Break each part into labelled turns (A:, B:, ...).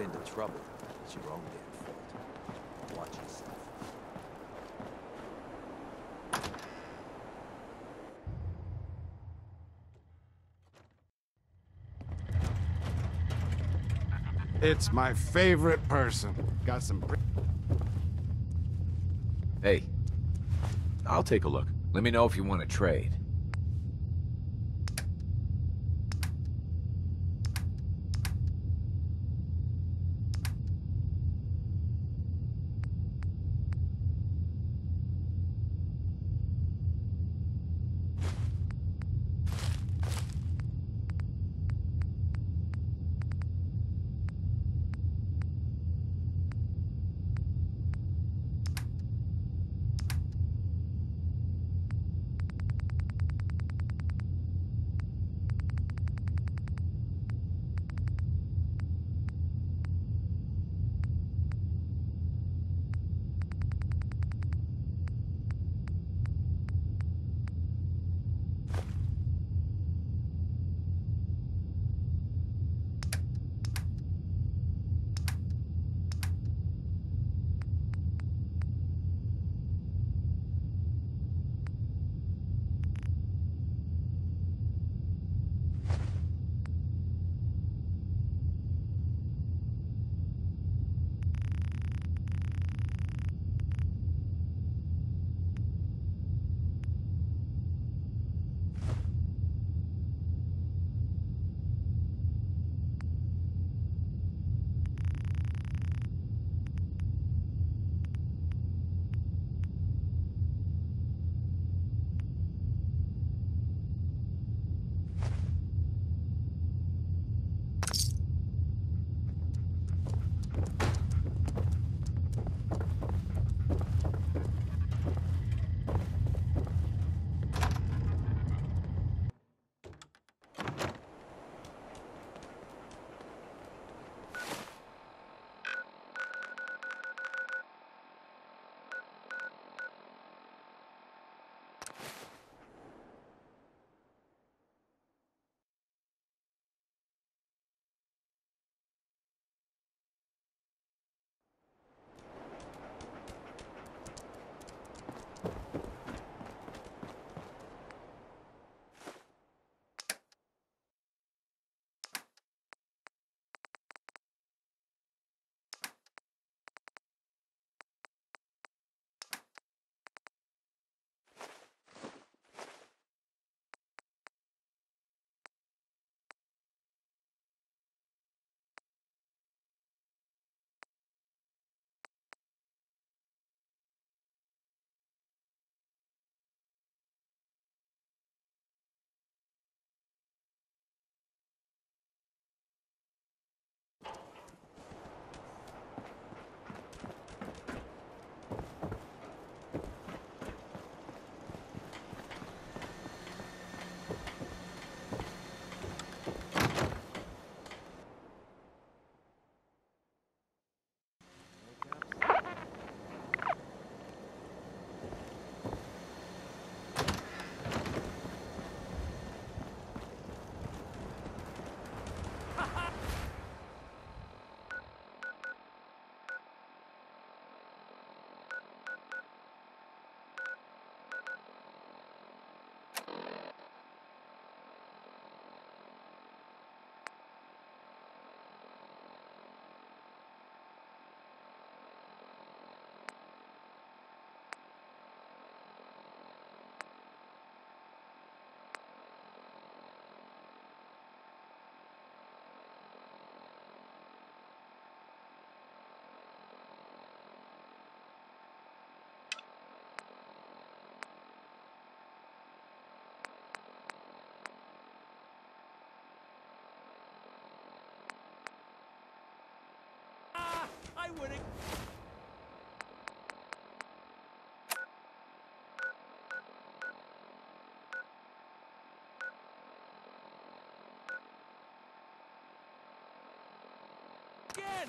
A: into trouble, it's your own damn fault. Watch yourself.
B: It's my favorite person. Got some...
C: Hey, I'll take a look. Let me know if you want to trade.
A: I wouldn't. Again.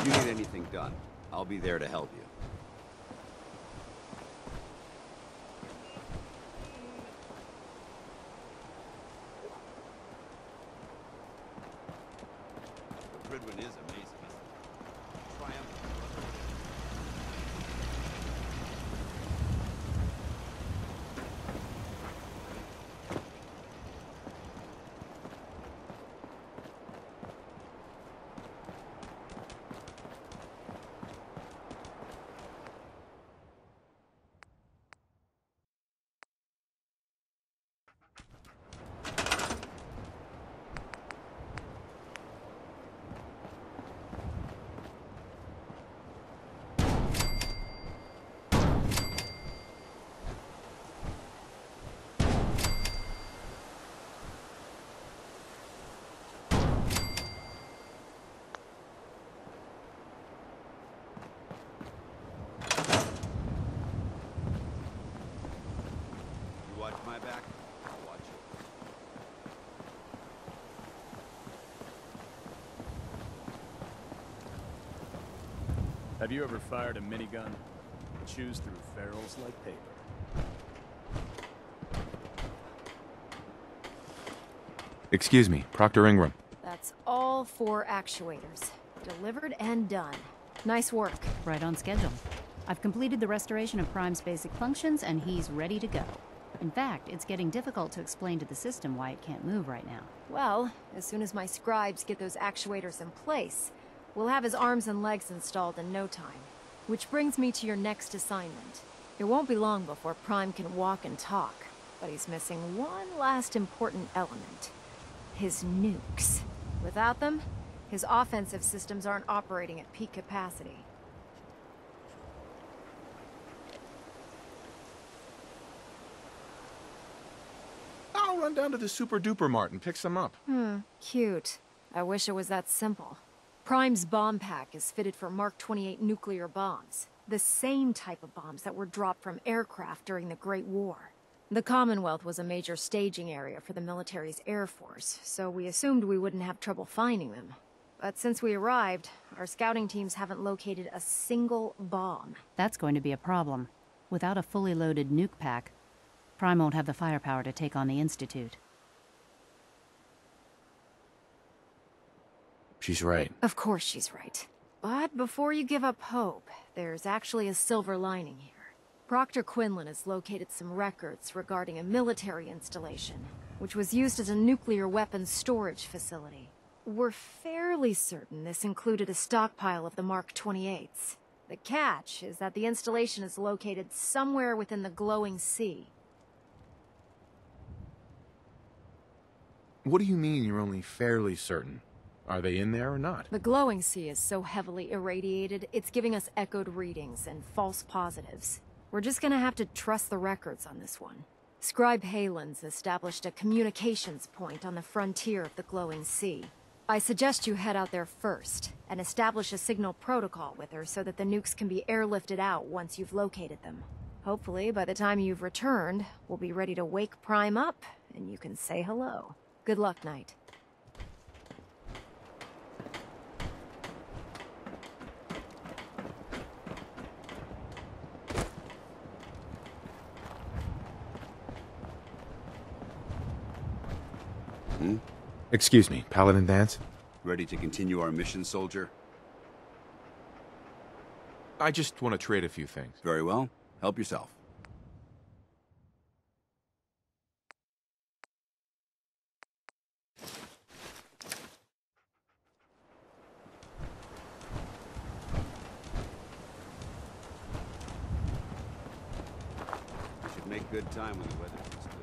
A: You need anything done, I'll be there to help you. The Pridwin is amazing, isn't it? Triumph. Watch my back, I'll watch you.
D: Have you ever fired a minigun? It chews through ferrules like paper.
E: Excuse me, Proctor Ingram.
F: That's all 4 actuators. Delivered and done. Nice work.
G: Right on schedule. I've completed the restoration of Prime's basic functions, and he's ready to go. In fact, it's getting difficult to explain to the system why it can't move right now.
F: Well, as soon as my scribes get those actuators in place, we'll have his arms and legs installed in no time. Which brings me to your next assignment. It won't be long before Prime can walk and talk, but he's missing one last important element. His nukes. Without them, his offensive systems aren't operating at peak capacity.
E: I'll run down to the Super Duper Mart and pick some up.
F: Cute. I wish it was that simple. Prime's bomb pack is fitted for Mark 28 nuclear bombs. The same type of bombs that were dropped from aircraft during the Great War. The Commonwealth was a major staging area for the military's Air Force, so we assumed we wouldn't have trouble finding them. But since we arrived, our scouting teams haven't located a single bomb.
G: That's going to be a problem. Without a fully loaded nuke pack, Prime won't have the firepower to take on the Institute.
E: She's right.
F: Of course she's right. But before you give up hope, there's actually a silver lining here. Proctor Quinlan has located some records regarding a military installation, which was used as a nuclear weapons storage facility. We're fairly certain this included a stockpile of the Mark 28s. The catch is that the installation is located somewhere within the glowing sea.
E: What do you mean you're only fairly certain? Are they in there or not?
F: The glowing sea is so heavily irradiated, it's giving us echoed readings and false positives. We're just gonna have to trust the records on this one. Scribe Halen's established a communications point on the frontier of the glowing sea. I suggest you head out there first, and establish a signal protocol with her so that the nukes can be airlifted out once you've located them. Hopefully, by the time you've returned, we'll be ready to wake Prime up, and you can say hello. Good luck, Knight.
E: Excuse me, Paladin Danse?
A: Ready to continue our mission, soldier?
E: I just want to trade a few things.
A: Very well. Help yourself. We should make good time when the weather gets clear.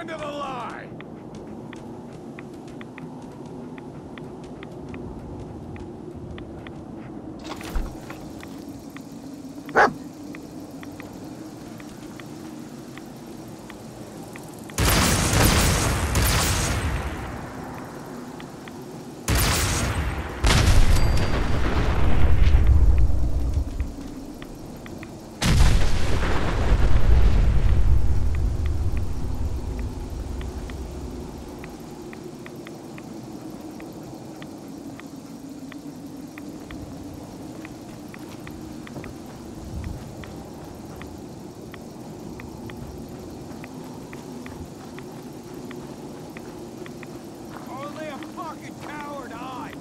B: end of the line! Only a fucking coward, I.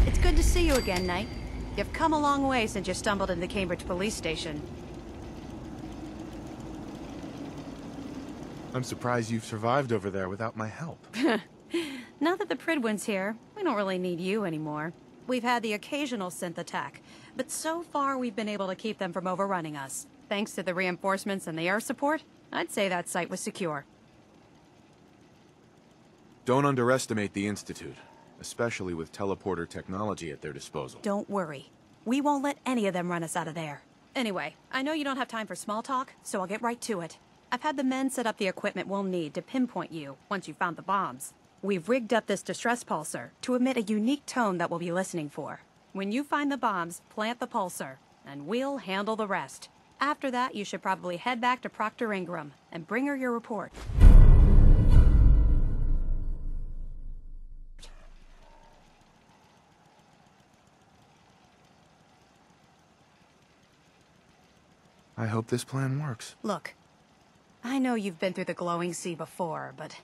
H: It's good to see you again, Knight. You've come a long way since you stumbled into the Cambridge police station.
E: I'm surprised you've survived over there without my help.
H: Now that the Pridwin's here, we don't really need you anymore. We've had the occasional synth attack, but so far we've been able to keep them from overrunning us. Thanks to the reinforcements and the air support, I'd say that site was secure.
E: Don't underestimate the Institute, especially with teleporter technology at their disposal.
H: Don't worry. We won't let any of them run us out of there. Anyway, I know you don't have time for small talk, so I'll get right to it. I've had the men set up the equipment we'll need to pinpoint you once you've found the bombs. We've rigged up this distress pulsar to emit a unique tone that we'll be listening for. When you find the bombs, plant the pulsar, and we'll handle the rest. After that, you should probably head back to Proctor Ingram and bring her your report.
E: I hope this plan works.
H: Look, I know you've been through the glowing sea before, but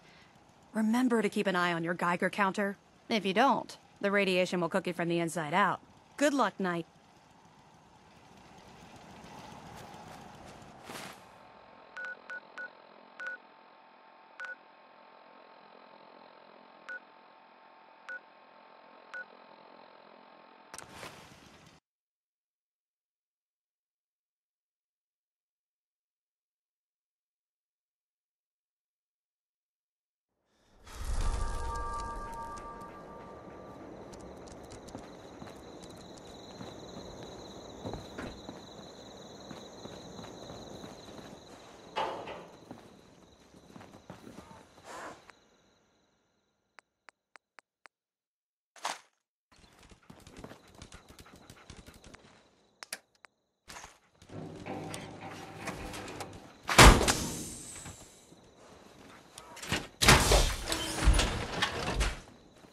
H: remember to keep an eye on your Geiger counter. If you don't, the radiation will cook you from the inside out. Good luck, Knight.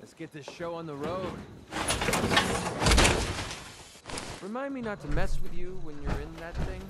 A: Let's get this show on the road. Remind me not to mess with you when you're in that thing.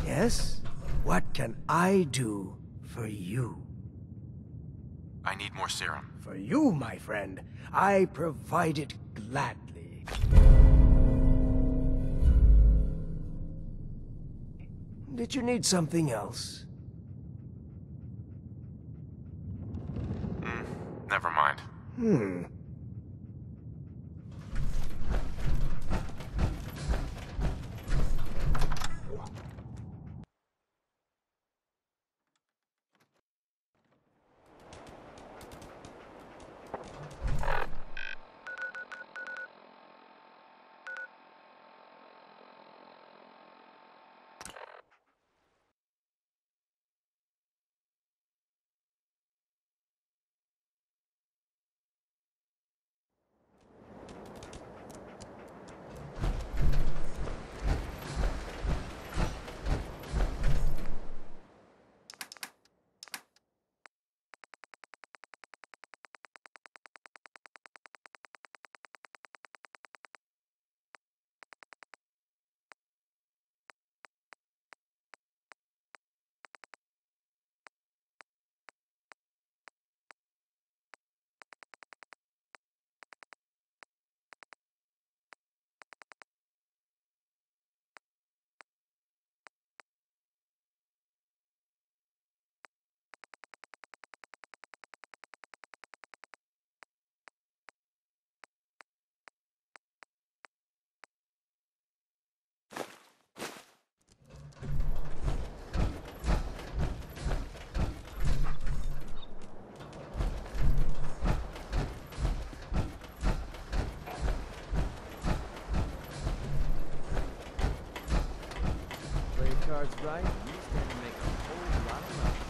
I: Yes? What can I do for you?
E: I need more serum.
I: For you, my friend, I provide it gladly. Did you need something else?
E: Never mind.
I: Hmm.
A: starts right, you stand to make a whole lot of money.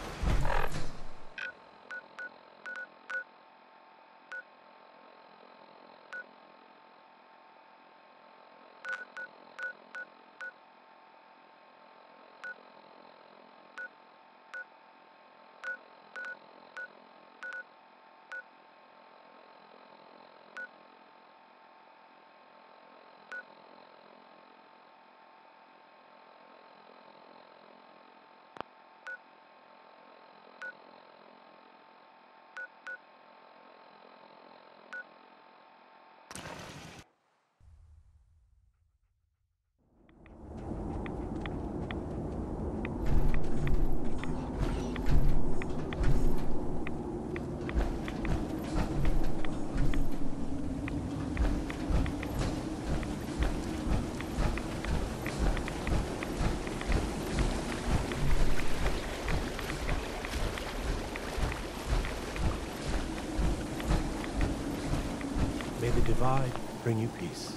J: May the divide bring you peace.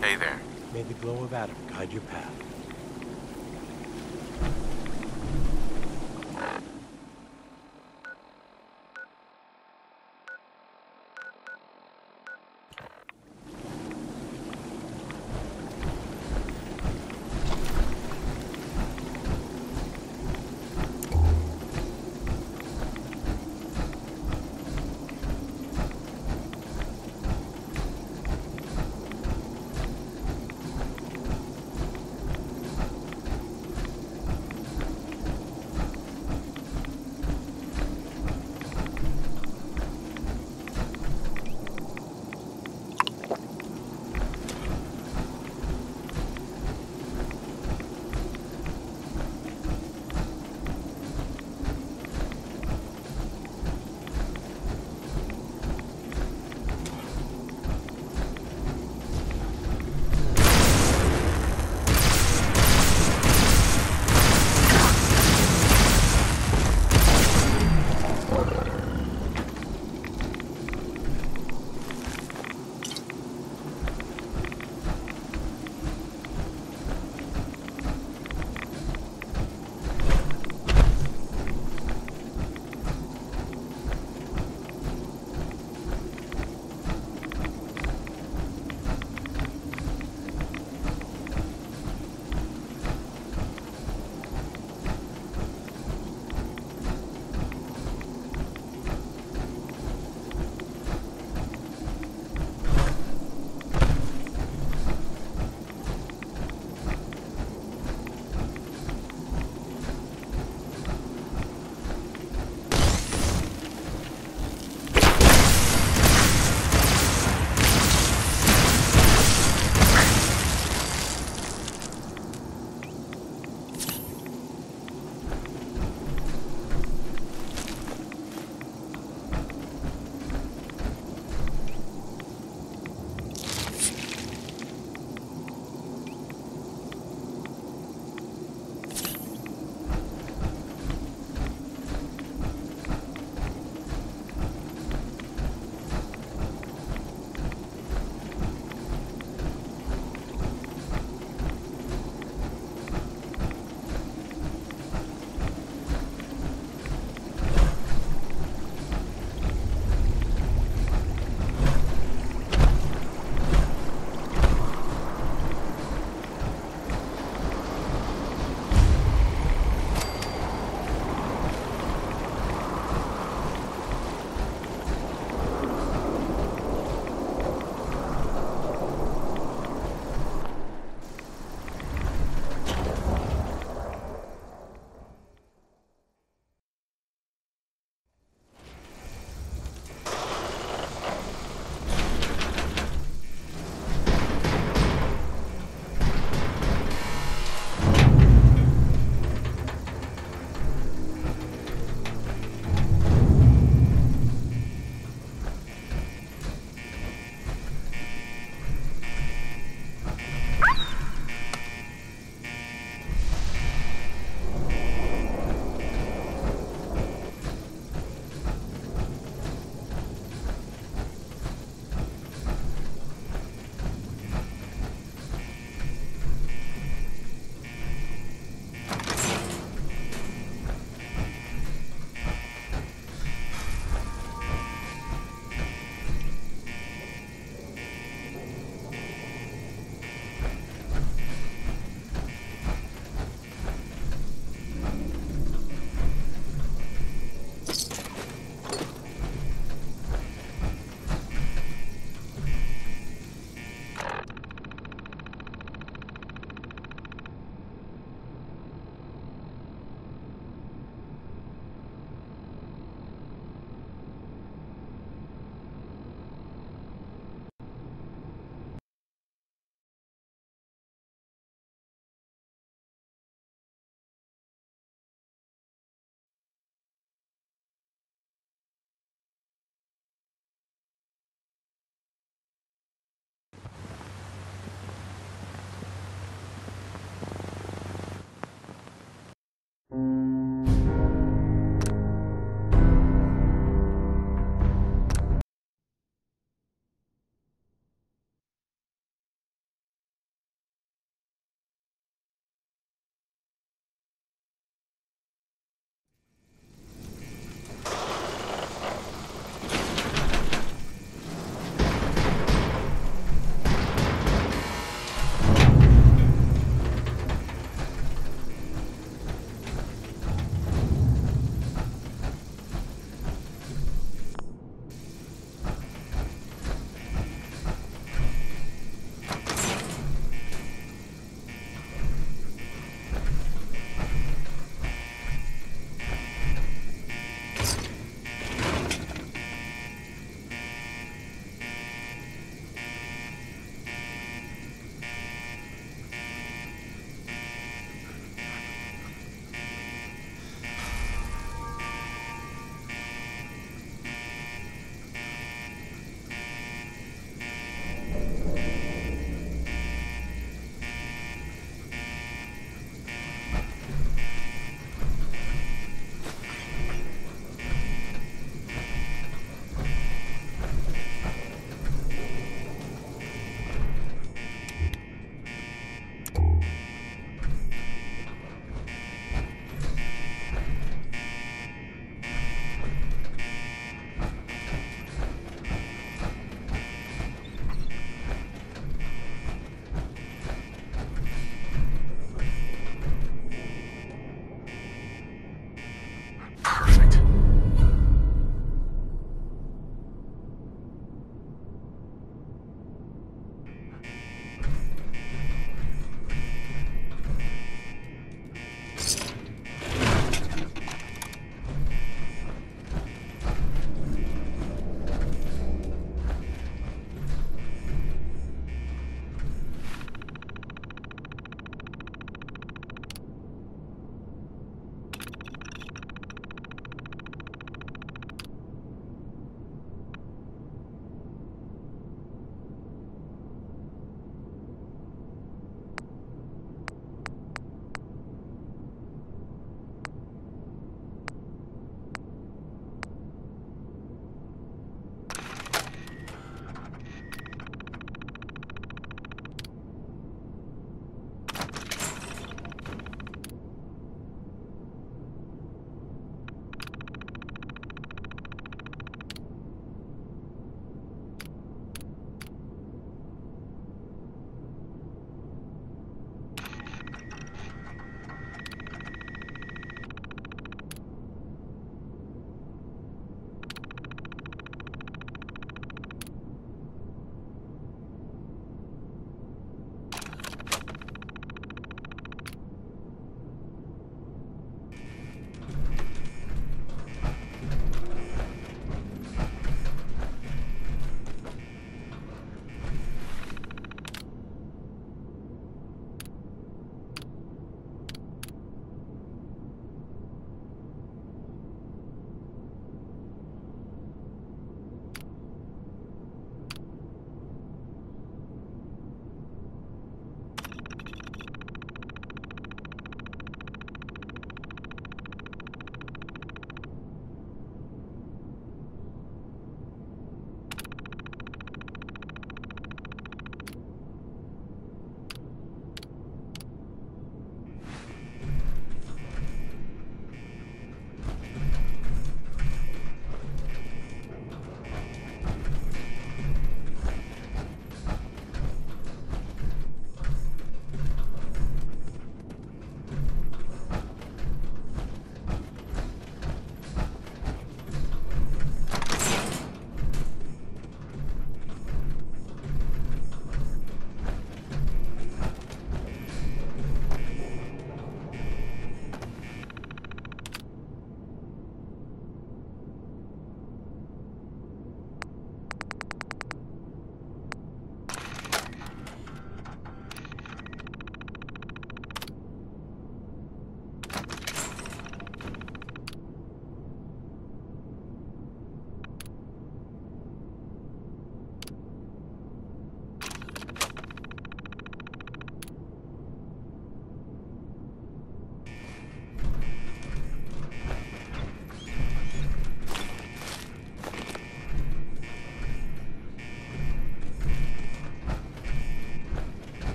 E: Hey there.
J: May the glow of Adam guide your path.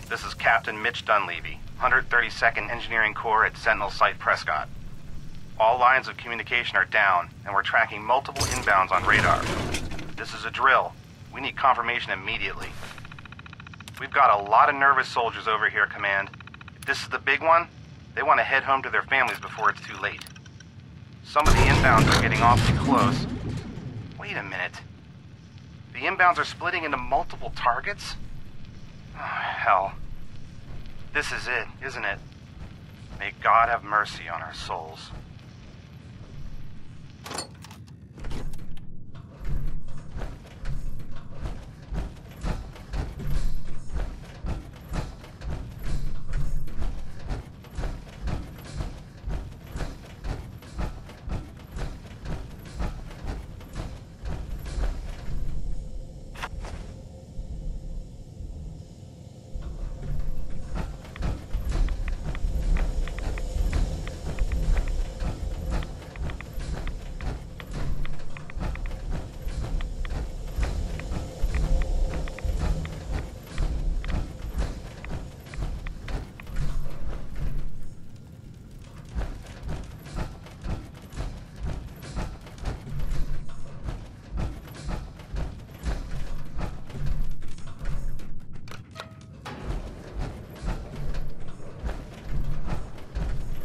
K: This is Captain Mitch Dunleavy, 132nd Engineering Corps at Sentinel Site Prescott. All lines of communication are down, and we're tracking multiple inbounds on radar. This is a drill. We need confirmation immediately. We've got a lot of nervous soldiers over here, Command. If this is the big one, they want to head home to their families before it's too late. Some of the inbounds are getting awfully close. Wait a minute. The inbounds are splitting into multiple targets? Oh, hell. This is it, isn't it? May God have mercy on our souls.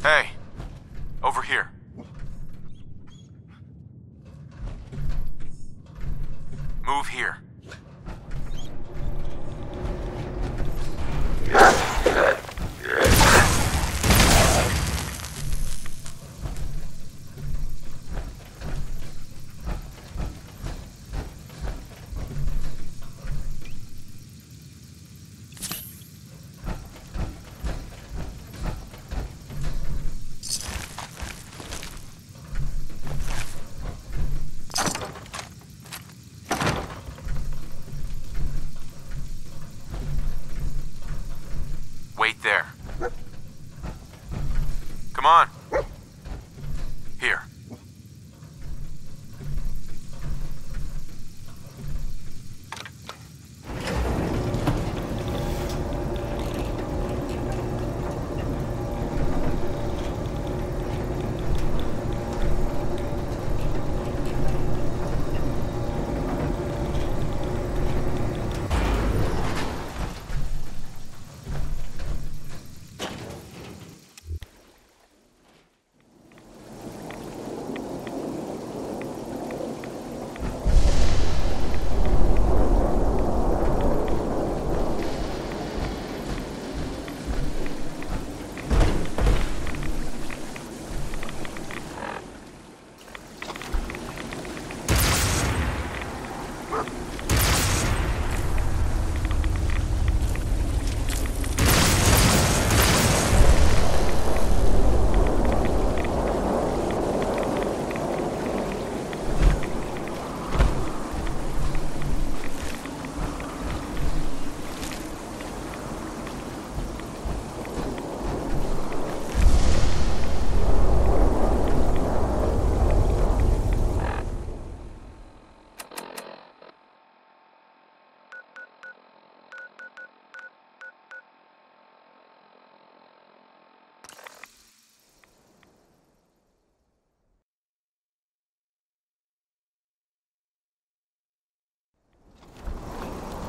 E: Hey, over here. Move here. Wait there. Come on. Here.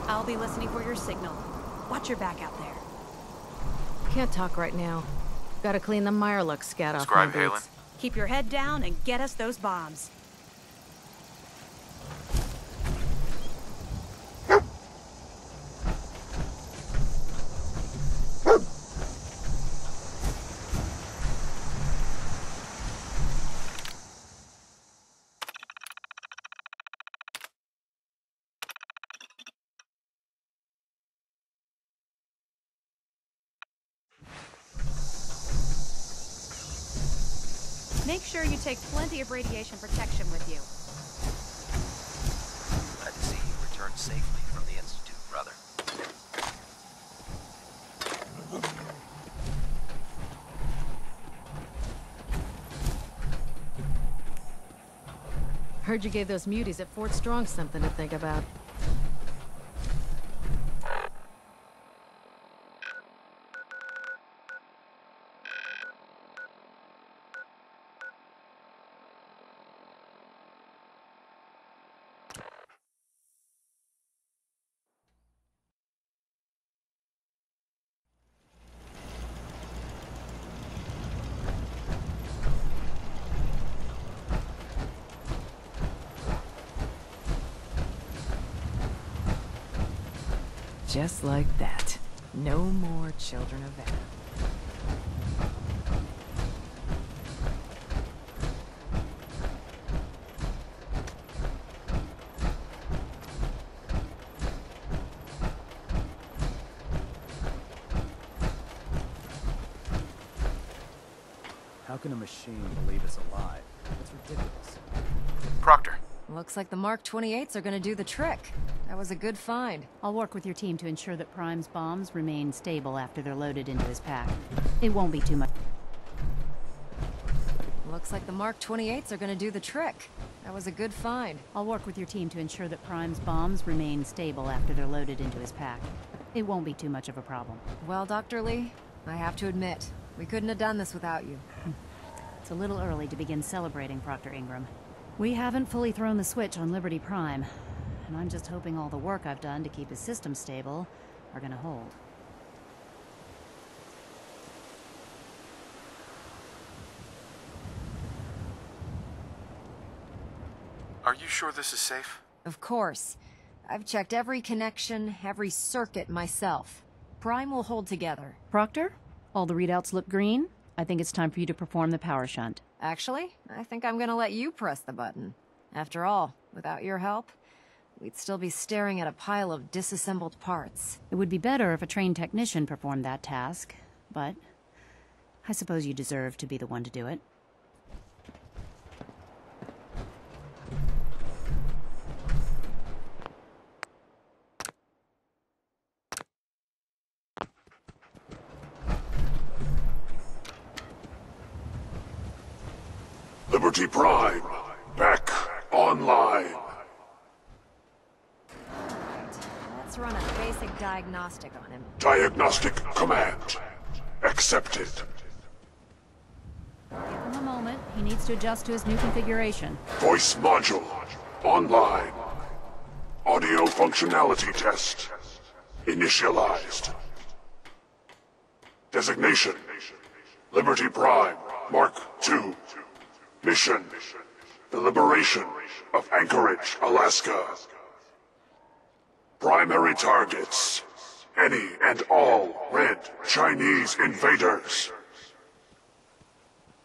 H: I'll be listening for your signal. Watch your back out there.
F: Can't talk right now. Gotta clean the Mirelux scat off my
E: Scribe Halen.
F: boots.
H: Keep your head down and get us those bombs. Make sure you take plenty of radiation protection with you.
A: Glad to see you returned safely from the Institute, brother.
F: Heard you gave those muties at Fort Strong something to think about.
L: Just like that. No more children of Adam.
D: How can a machine believe it's alive? It's ridiculous.
K: Proctor.
F: Looks like the Mark 28s are gonna do the trick. That was a good find.
G: I'll work with your team to ensure that Prime's bombs remain stable after they're loaded into his pack. It won't be too much.
F: Looks like the Mark 28s are gonna do the trick. That was a good find.
G: I'll work with your team to ensure that Prime's bombs remain stable after they're loaded into his pack. It won't be too much of a problem.
F: Well, Dr. Lee, I have to admit, we couldn't have done this without you.
G: It's a little early to begin celebrating, Proctor Ingram. We haven't fully thrown the switch on Liberty Prime, and I'm just hoping all the work I've done to keep his system stable are gonna hold.
E: Are you sure this is safe?
F: Of course. I've checked every connection, every circuit myself. Prime will hold together.
G: Proctor, all the readouts look green. I think it's time for you to perform the power shunt.
F: Actually, I think I'm gonna let you press the button. After all, without your help, we'd still be staring at a pile of disassembled parts.
G: It would be better if a trained technician performed that task, but I suppose you deserve to be the one to do it.
M: Liberty Prime, back online.
F: Let's run a basic diagnostic on him.
M: Diagnostic command accepted.
G: Give him a moment. He needs to adjust to his new configuration.
M: Voice module online. Audio functionality test initialized. Designation: Liberty Prime Mark II. Mission: the liberation of Anchorage, Alaska. Primary targets: any and all red Chinese invaders.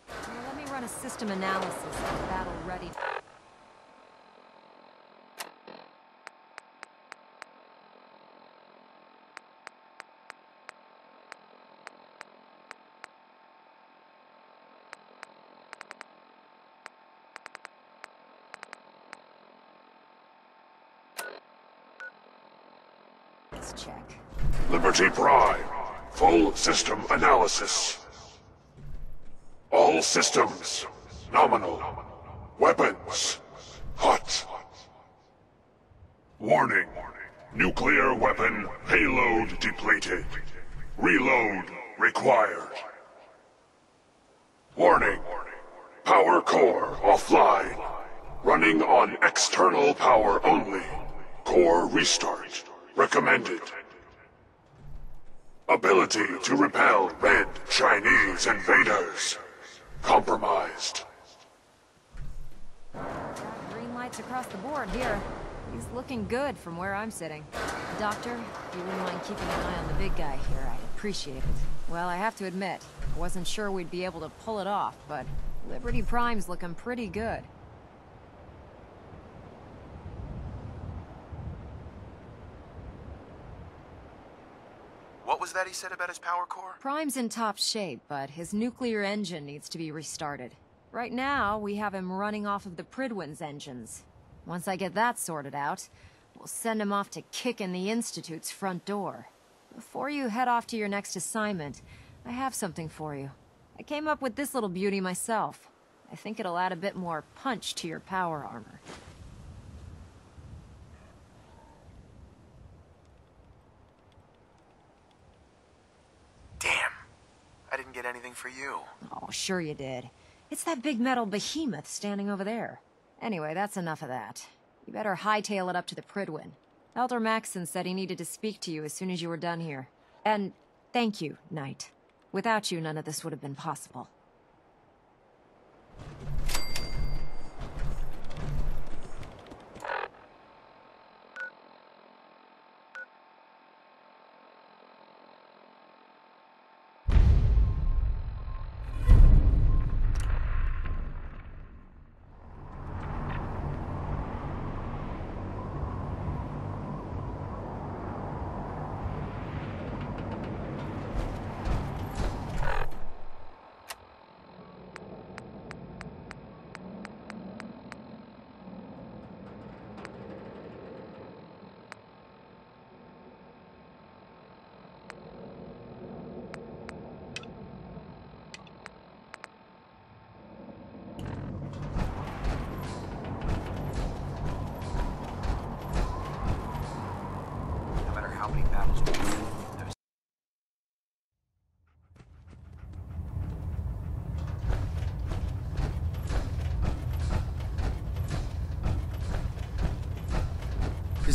F: Now let me run a system analysis on battle ready. Let's check.
M: Liberty Prime, full system analysis. All systems nominal. Weapons hot. Warning: nuclear weapon payload depleted. Reload required. Warning: power core offline. Running on external power only. Core restart recommended. Ability to repel red Chinese invaders compromised.
F: Green lights across the board here. He's looking good from where I'm sitting. Doctor, if you wouldn't mind keeping an eye on the big guy here, I'd appreciate it. Well, I have to admit, I wasn't sure we'd be able to pull it off, but Liberty Prime's looking pretty good.
E: What was that he said about his power core?
F: Prime's in top shape, but his nuclear engine needs to be restarted. Right now, we have him running off of the Prydwen's engines. Once I get that sorted out, we'll send him off to kick in the Institute's front door. Before you head off to your next assignment, I have something for you. I came up with this little beauty myself. I think it'll add a bit more punch to your power armor.
E: Damn. I didn't get anything for you.
F: Oh, sure you did. It's that big metal behemoth standing over there. Anyway, that's enough of that. You better hightail it up to the Prydwen. Elder Maxson said he needed to speak to you as soon as you were done here. And thank you, Knight. Without you, none of this would have been possible.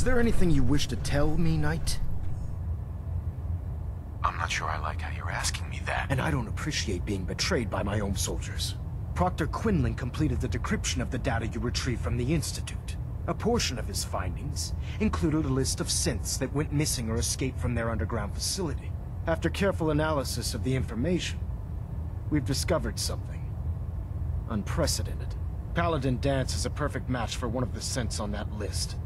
I: Is there anything you wish to tell me, Knight?
E: I'm not sure I like how you're asking me that.
I: And I don't appreciate being betrayed by my own soldiers. Proctor Quinlan completed the decryption of the data you retrieved from the Institute. A portion of his findings included a list of synths that went missing or escaped from their underground facility. After careful analysis of the information, we've discovered something unprecedented. Paladin Danse is a perfect match for one of the synths on that list.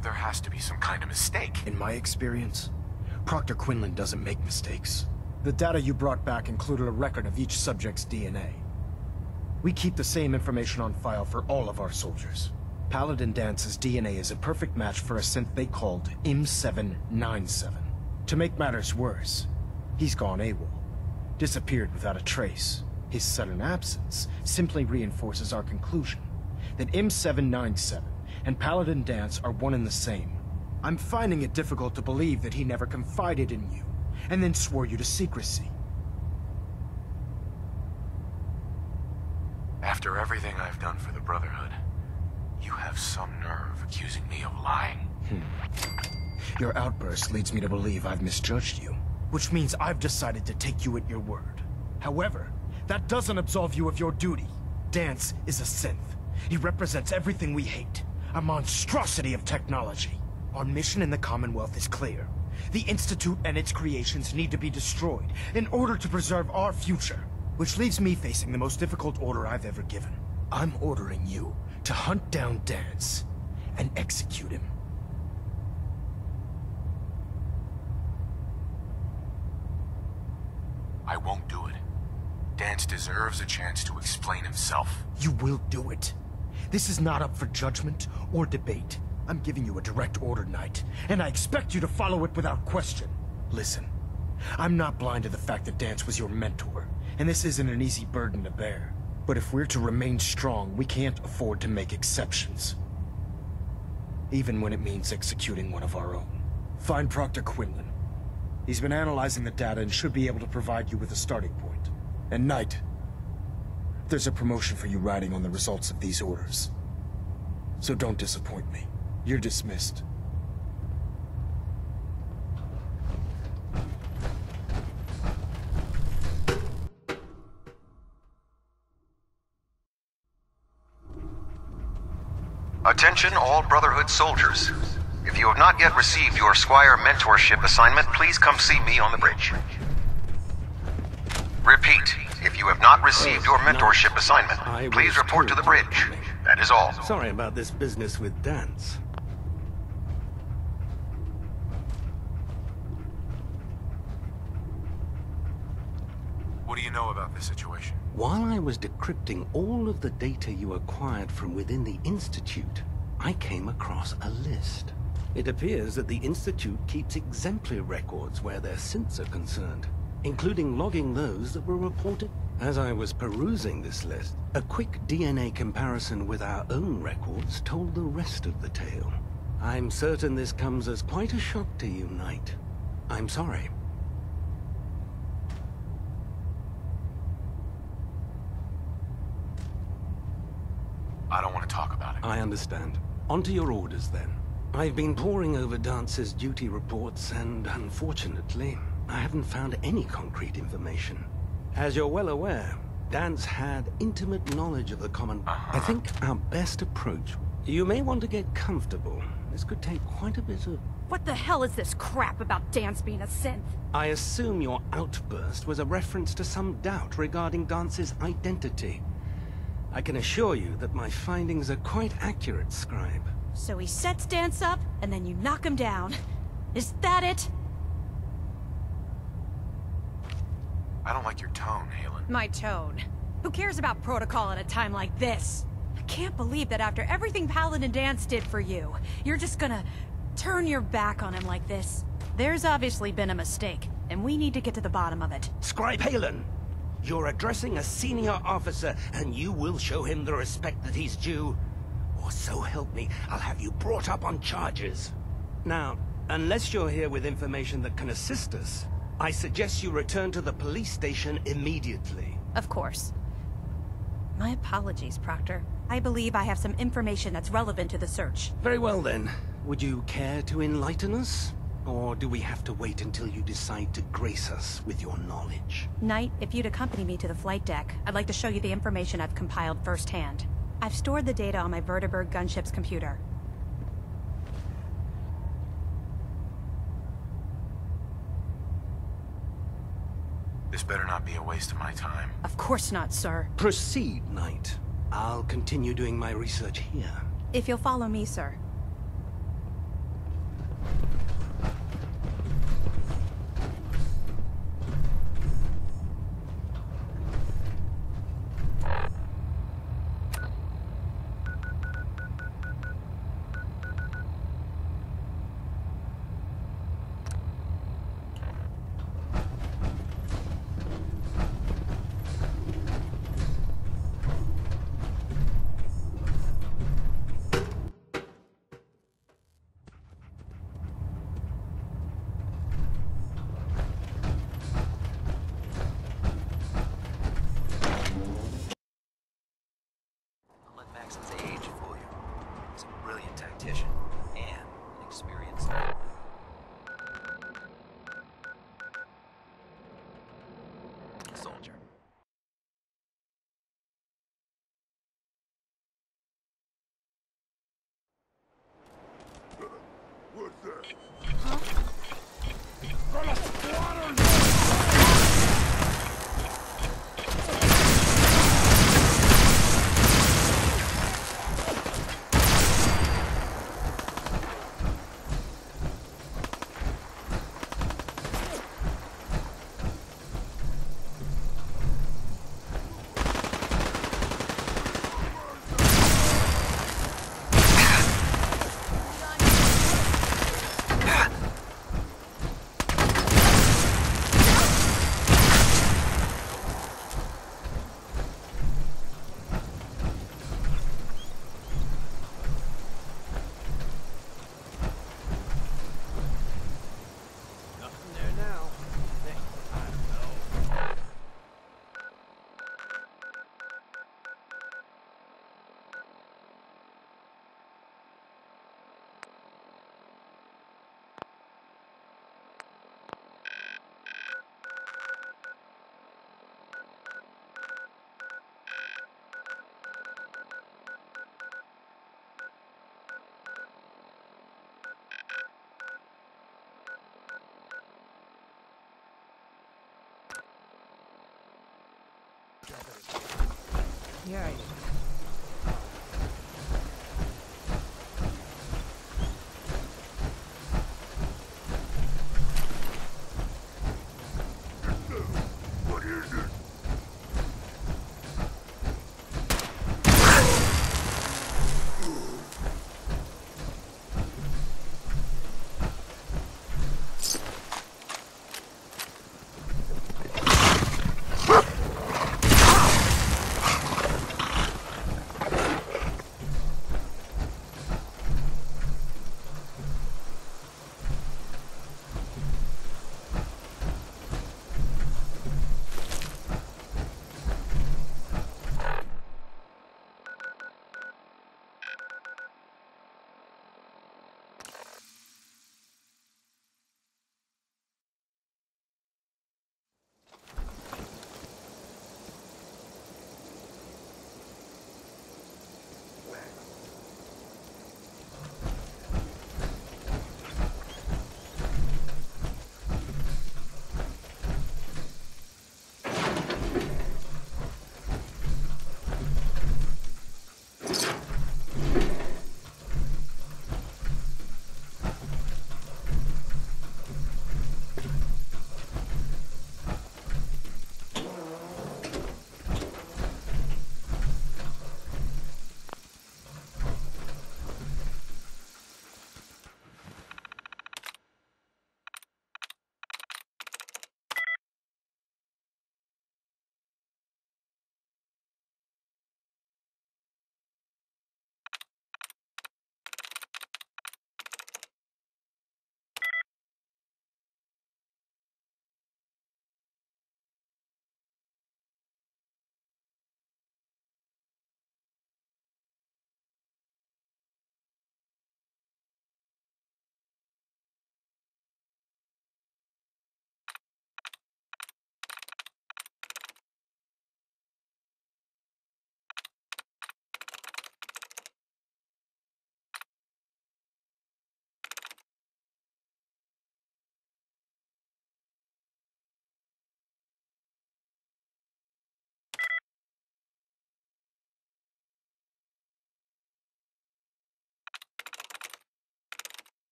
E: There has to be some kind of mistake.
I: In my experience, Proctor Quinlan doesn't make mistakes. The data you brought back included a record of each subject's DNA. We keep the same information on file for all of our soldiers. Paladin Dance's DNA is a perfect match for a synth they called E27. To make matters worse, he's gone AWOL. Disappeared without a trace. His sudden absence simply reinforces our conclusion that E27 and Paladin Danse are one and the same. I'm finding it difficult to believe that he never confided in you, and then swore you to secrecy.
E: After everything I've done for the Brotherhood, you have some nerve accusing me of lying.
I: Your outburst leads me to believe I've misjudged you, which means I've decided to take you at your word. However, that doesn't absolve you of your duty. Danse is a synth. He represents everything we hate. A monstrosity of technology. Our mission in the Commonwealth is clear. The Institute and its creations need to be destroyed in order to preserve our future. Which leaves me facing the most difficult order I've ever given. I'm ordering you to hunt down Danse and execute him.
E: I won't do it. Danse deserves a chance to explain himself.
I: You will do it. This is not up for judgment or debate. I'm giving you a direct order, Knight, and I expect you to follow it without question. Listen, I'm not blind to the fact that Danse was your mentor, and this isn't an easy burden to bear. But if we're to remain strong, we can't afford to make exceptions. Even when it means executing one of our own. Find Proctor Quinlan. He's been analyzing the data and should be able to provide you with a starting point. And Knight, there's a promotion for you riding on the results of these orders. So don't disappoint me. You're dismissed.
N: Attention all Brotherhood soldiers. If you have not yet received your Squire mentorship assignment, please come see me on the bridge. Repeat, if you have not received your mentorship assignment, please report to the bridge. That is all.
J: Sorry about this business with Danse.
E: What do you know about this situation?
J: While I was decrypting all of the data you acquired from within the Institute, I came across a list. It appears that the Institute keeps exemplary records where their synths are concerned, including logging those that were reported. As I was perusing this list, a quick DNA comparison with our own records told the rest of the tale. I'm certain this comes as quite a shock to you, Knight. I'm sorry.
E: I don't want to talk about it.
J: I understand. On to your orders, then. I've been poring over Dance's duty reports, and unfortunately, I haven't found any concrete information. As you're well aware, Danse had intimate knowledge of the common... I think our best approach... You may want to get comfortable. This could take quite a bit of...
H: What the hell is this crap about Danse being a synth?
J: I assume your outburst was a reference to some doubt regarding Dance's identity. I can assure you that my findings are quite accurate, Scribe.
H: So he sets Danse up, and then you knock him down. Is that it?
E: I don't like your tone, Halen.
H: My tone. Who cares about protocol at a time like this? I can't believe that after everything Paladin Danse did for you, you're just gonna turn your back on him like this. There's obviously been a mistake, and we need to get to the bottom of it.
J: Scribe Halen! You're addressing a senior officer, and you will show him the respect that he's due. Or so help me, I'll have you brought up on charges. Now, unless you're here with information that can assist us, I suggest you return to the police station immediately.
H: Of course. My apologies, Proctor. I believe I have some information that's relevant to the search.
J: Very well then. Would you care to enlighten us? Or do we have to wait until you decide to grace us with your knowledge?
H: Knight, if you'd accompany me to the flight deck, I'd like to show you the information I've compiled firsthand. I've stored the data on my Vertibird gunship's computer.
E: This better not be a waste of my time.
H: Of course not, sir.
J: Proceed, Knight. I'll continue doing my research here.
H: If you'll follow me, sir.
L: Yeah.
M: What is it?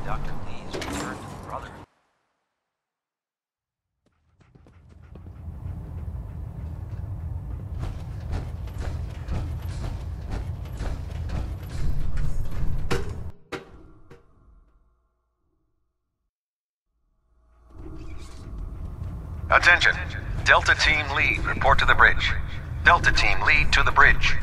O: Dr. Lee's return to the Brotherhood.
N: Attention. Delta Team Lead, report to the bridge. Delta Team Lead to the bridge.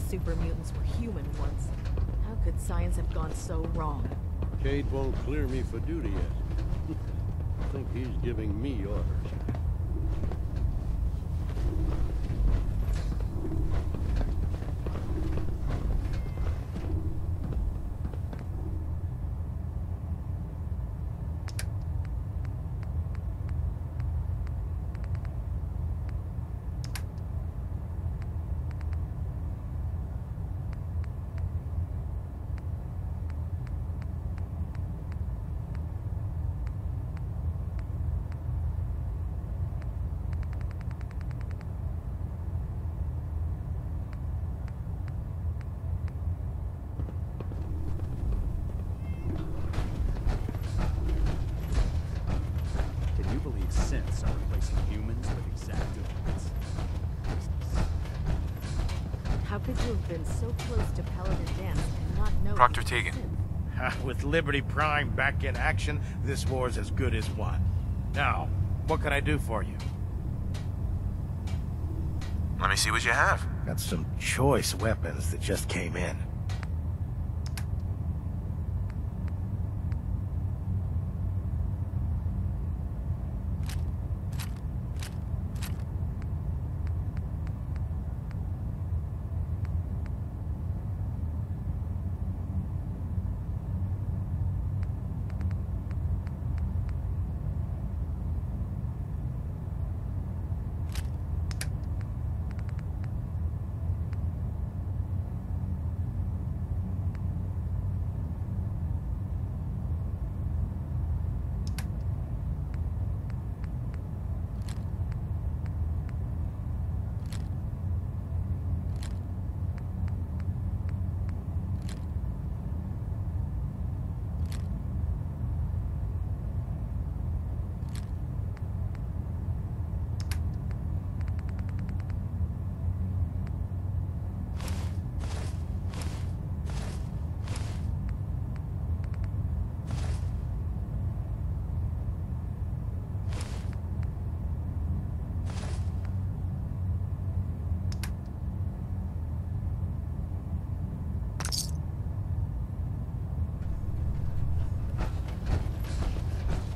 L: Super mutants were human once. How could science have gone so wrong?
P: Cade won't clear me for duty yet. I think he's giving me orders.
D: Synths are replacing humans with exact duplicates.
L: How could you have been so close to Paladin Danse and not know?
A: Proctor Tegan.
Q: With Liberty Prime back in action, this war's as good as won. Now, what can I do for you?
A: Let me see what you have.
Q: Got some choice weapons that just came in.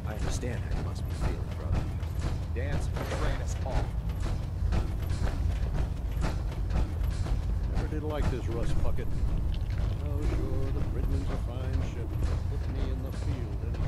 C: Understand how you must be feeling, brother. Danse betrayed us all.
P: Never did like this rust bucket. Oh, sure, the Bridman's a fine ship. Put me in the field any day.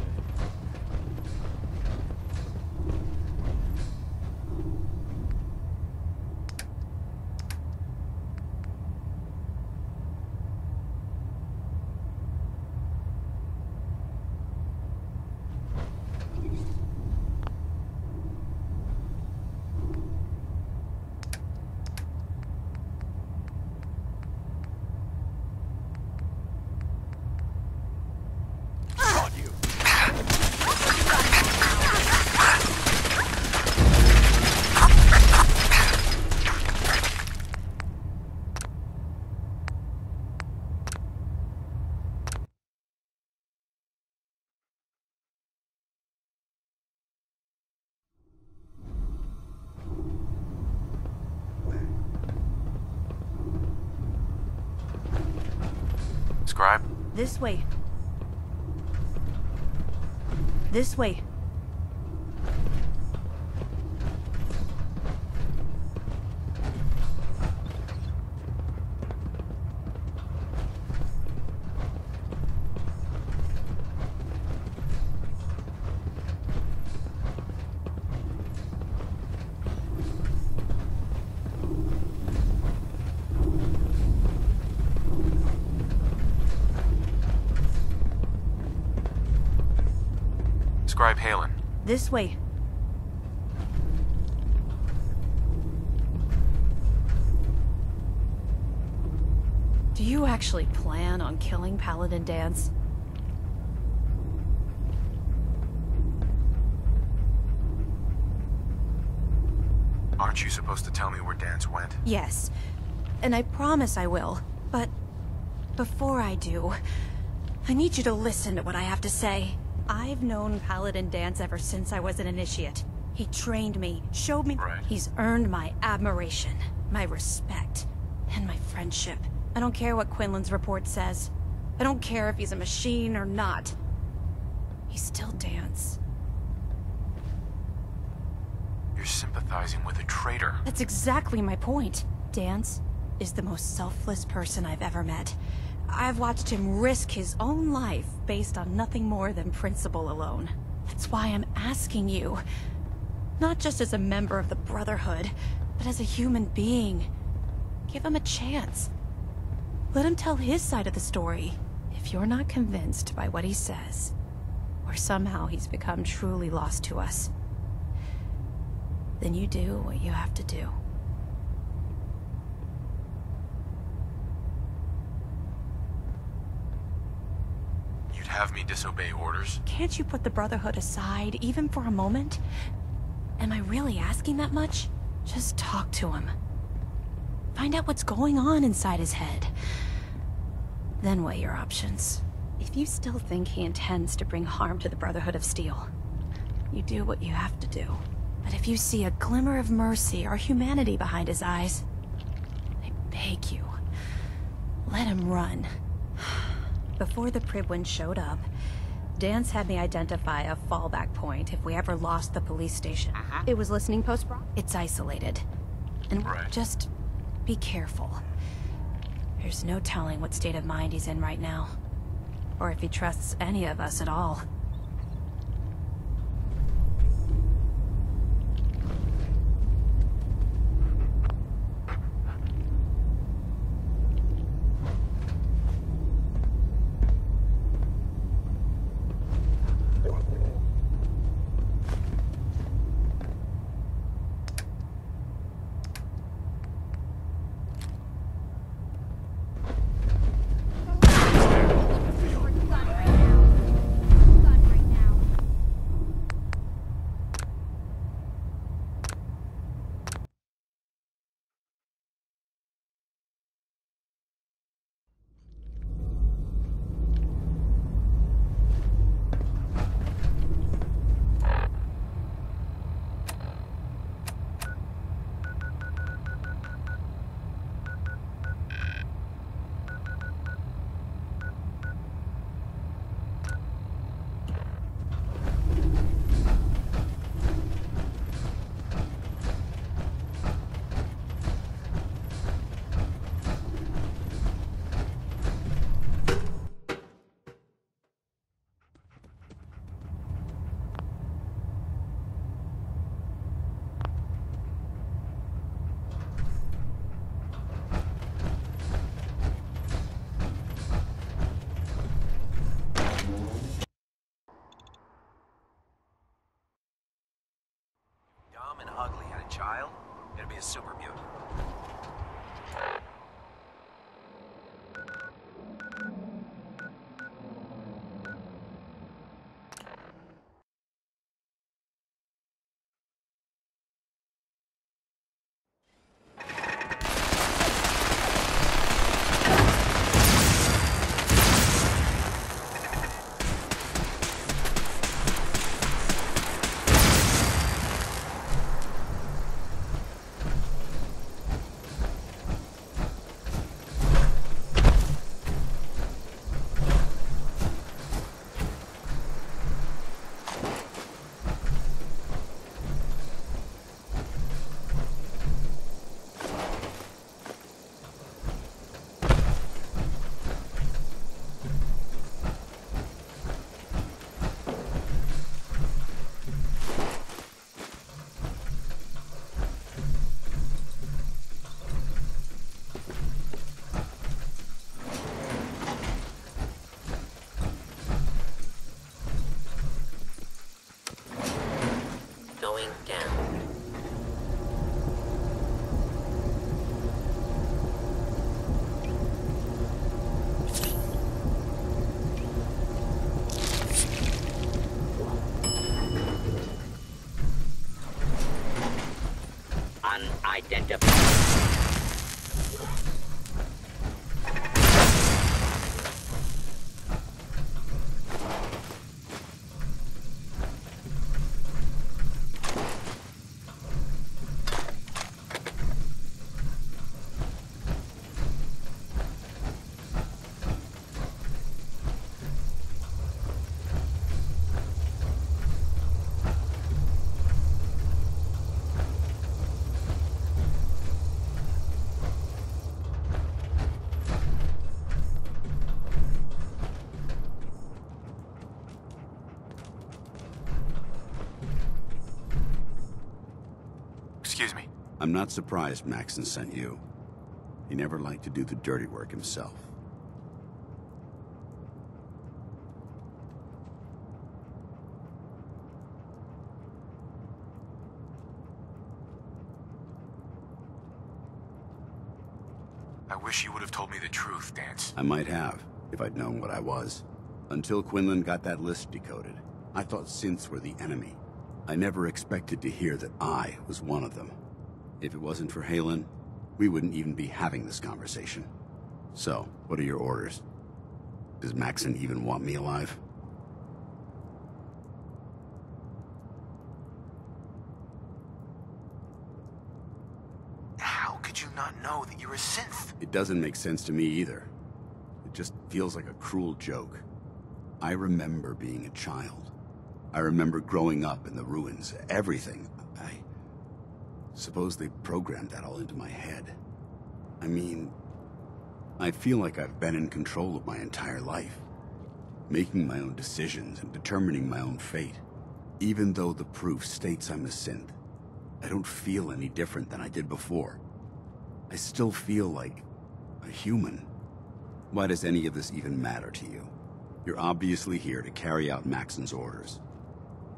A: Scribe?
H: This way. This way.
E: Scribe Halen.
H: This way. Do you actually plan on killing Paladin Danse?
E: Aren't you supposed to tell me where Danse went?
H: Yes. And I promise I will. But before I do, I need you to listen to what I have to say. I've known Paladin Danse ever since I was an initiate. He trained me, showed me...
E: Right.
H: He's earned my admiration, my respect, and my friendship. I don't care what Quinlan's report says. I don't care if he's a machine or not. He's still Danse.
E: You're sympathizing with a traitor.
H: That's exactly my point. Danse is the most selfless person I've ever met. I've watched him risk his own life based on nothing more than principle alone. That's why I'm asking you. Not just as a member of the Brotherhood, but as a human being. Give him a chance. Let him tell his side of the story. If you're not convinced by what he says, or somehow he's become truly lost to us, then you do what you have to do.
E: You'd have me disobey orders?
H: Can't you put the Brotherhood aside, even for a moment? Am I really asking that much? Just talk to him. Find out what's going on inside his head. Then weigh your options. If you still think he intends to bring harm to the Brotherhood of Steel, you do what you have to do. But if you see a glimmer of mercy or humanity behind his eyes, I beg you, let him run. Before the Pribwin showed up, Danse had me identify a fallback point if we ever lost the police station. It was listening post. It's isolated. And just be careful. There's no telling what state of mind he's in right now. Or if he trusts any of us at all.
O: Dumb and ugly had a child, it'd be a super mutant.
R: Identify.
N: Excuse me.
S: I'm not surprised Maxon sent you. He never liked to do the dirty work himself.
N: I wish you would have told me the truth, Danse.
S: I might have, if I'd known what I was. Until Quinlan got that list decoded, I thought synths were the enemy. I never expected to hear that I was one of them. If it wasn't for Halen, we wouldn't even be having this conversation. So, what are your orders? Does Maxon even want me alive?
N: How could you not know that you're a synth?
S: It doesn't make sense to me either. It just feels like a cruel joke. I remember being a child. I remember growing up in the ruins, everything. I suppose they programmed that all into my head. I mean, I feel like I've been in control of my entire life, making my own decisions and determining my own fate. Even though the proof states I'm a synth, I don't feel any different than I did before. I still feel like a human. Why does any of this even matter to you? You're obviously here to carry out Maxon's orders.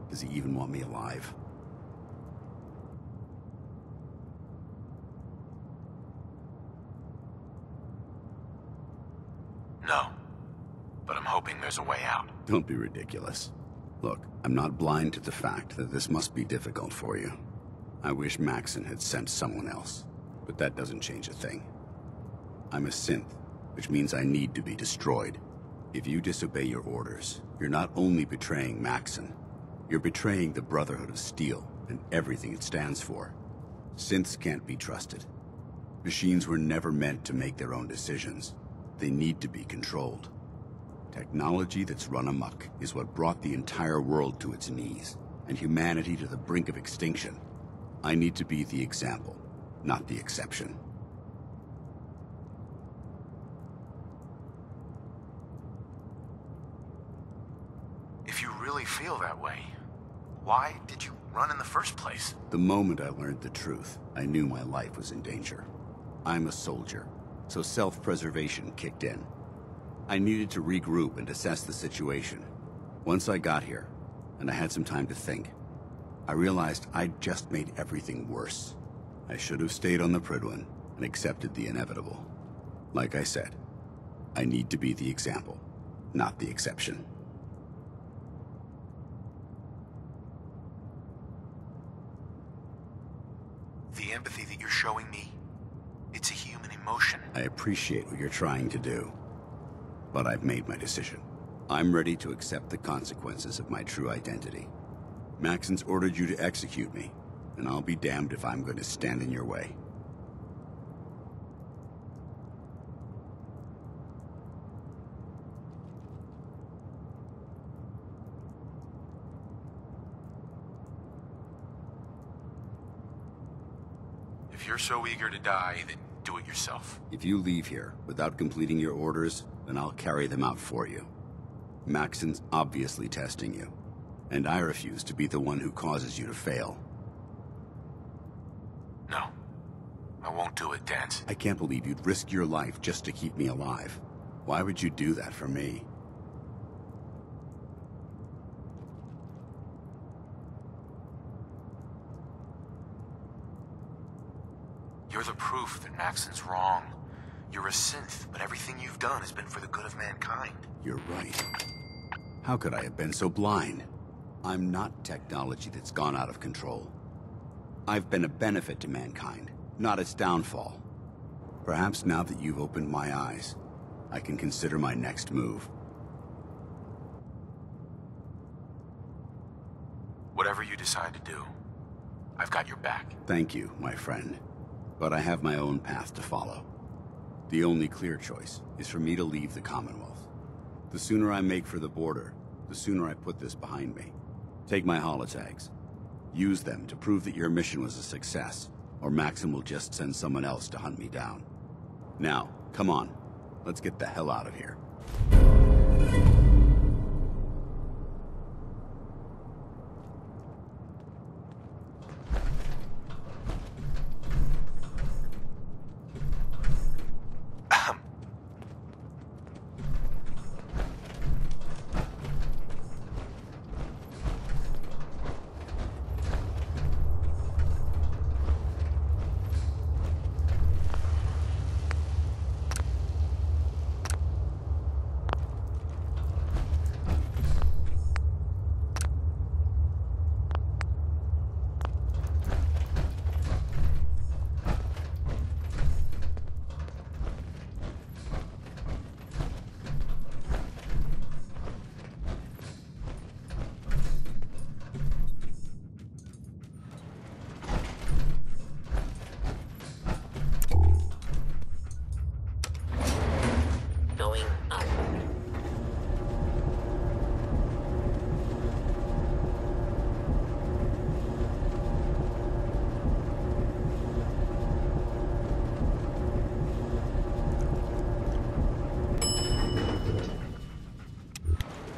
S: Does he even want me alive?
N: No. But I'm hoping there's a way out.
S: Don't be ridiculous. Look, I'm not blind to the fact that this must be difficult for you. I wish Maxon had sent someone else, but that doesn't change a thing. I'm a synth, which means I need to be destroyed. If you disobey your orders, you're not only betraying Maxon, you're betraying the Brotherhood of Steel and everything it stands for. Synths can't be trusted. Machines were never meant to make their own decisions. They need to be controlled. Technology that's run amok is what brought the entire world to its knees, and humanity to the brink of extinction. I need to be the example, not the exception.
N: If you really feel that way, why did you run in the first place?
S: The moment I learned the truth, I knew my life was in danger. I'm a soldier, so self-preservation kicked in. I needed to regroup and assess the situation. Once I got here, and I had some time to think, I realized I'd just made everything worse. I should have stayed on the Prydwen and accepted the inevitable. Like I said, I need to be the example, not the exception.
N: The empathy that you're showing me, it's a human emotion.
S: I appreciate what you're trying to do, but I've made my decision. I'm ready to accept the consequences of my true identity. Maxon's ordered you to execute me, and I'll be damned if I'm going to stand in your way.
N: If you're so eager to die, then do it yourself.
S: If you leave here without completing your orders, then I'll carry them out for you. Maxon's obviously testing you, and I refuse to be the one who causes you to fail.
N: No. I won't do it, Danse.
S: I can't believe you'd risk your life just to keep me alive. Why would you do that for me?
N: You're the proof that Maxon's wrong. You're a synth, but everything you've done has been for the good of mankind.
S: You're right. How could I have been so blind? I'm not technology that's gone out of control. I've been a benefit to mankind, not its downfall. Perhaps now that you've opened my eyes, I can consider my next move.
E: Whatever you decide to do, I've got your back.
S: Thank you, my friend. But I have my own path to follow. The only clear choice is for me to leave the Commonwealth. The sooner I make for the border, the sooner I put this behind me. Take my holotags. Use them to prove that your mission was a success, or Maxim will just send someone else to hunt me down. Now, come on. Let's get the hell out of here.
R: Going up.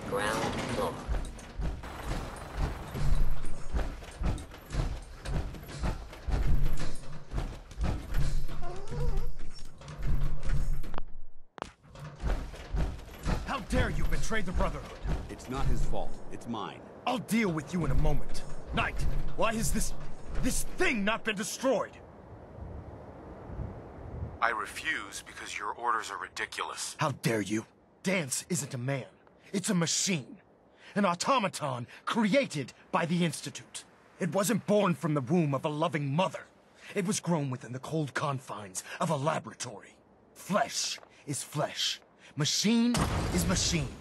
R: Ground floor.
I: How dare you betray the Brotherhood?
S: It's not his fault. It's mine.
I: I'll deal with you in a moment. Knight, why has this thing not been destroyed?
E: I refuse because your orders are ridiculous.
I: How dare you? Danse isn't a man. It's a machine. An automaton created by the Institute. It wasn't born from the womb of a loving mother. It was grown within the cold confines of a laboratory. Flesh is flesh. Machine is machine.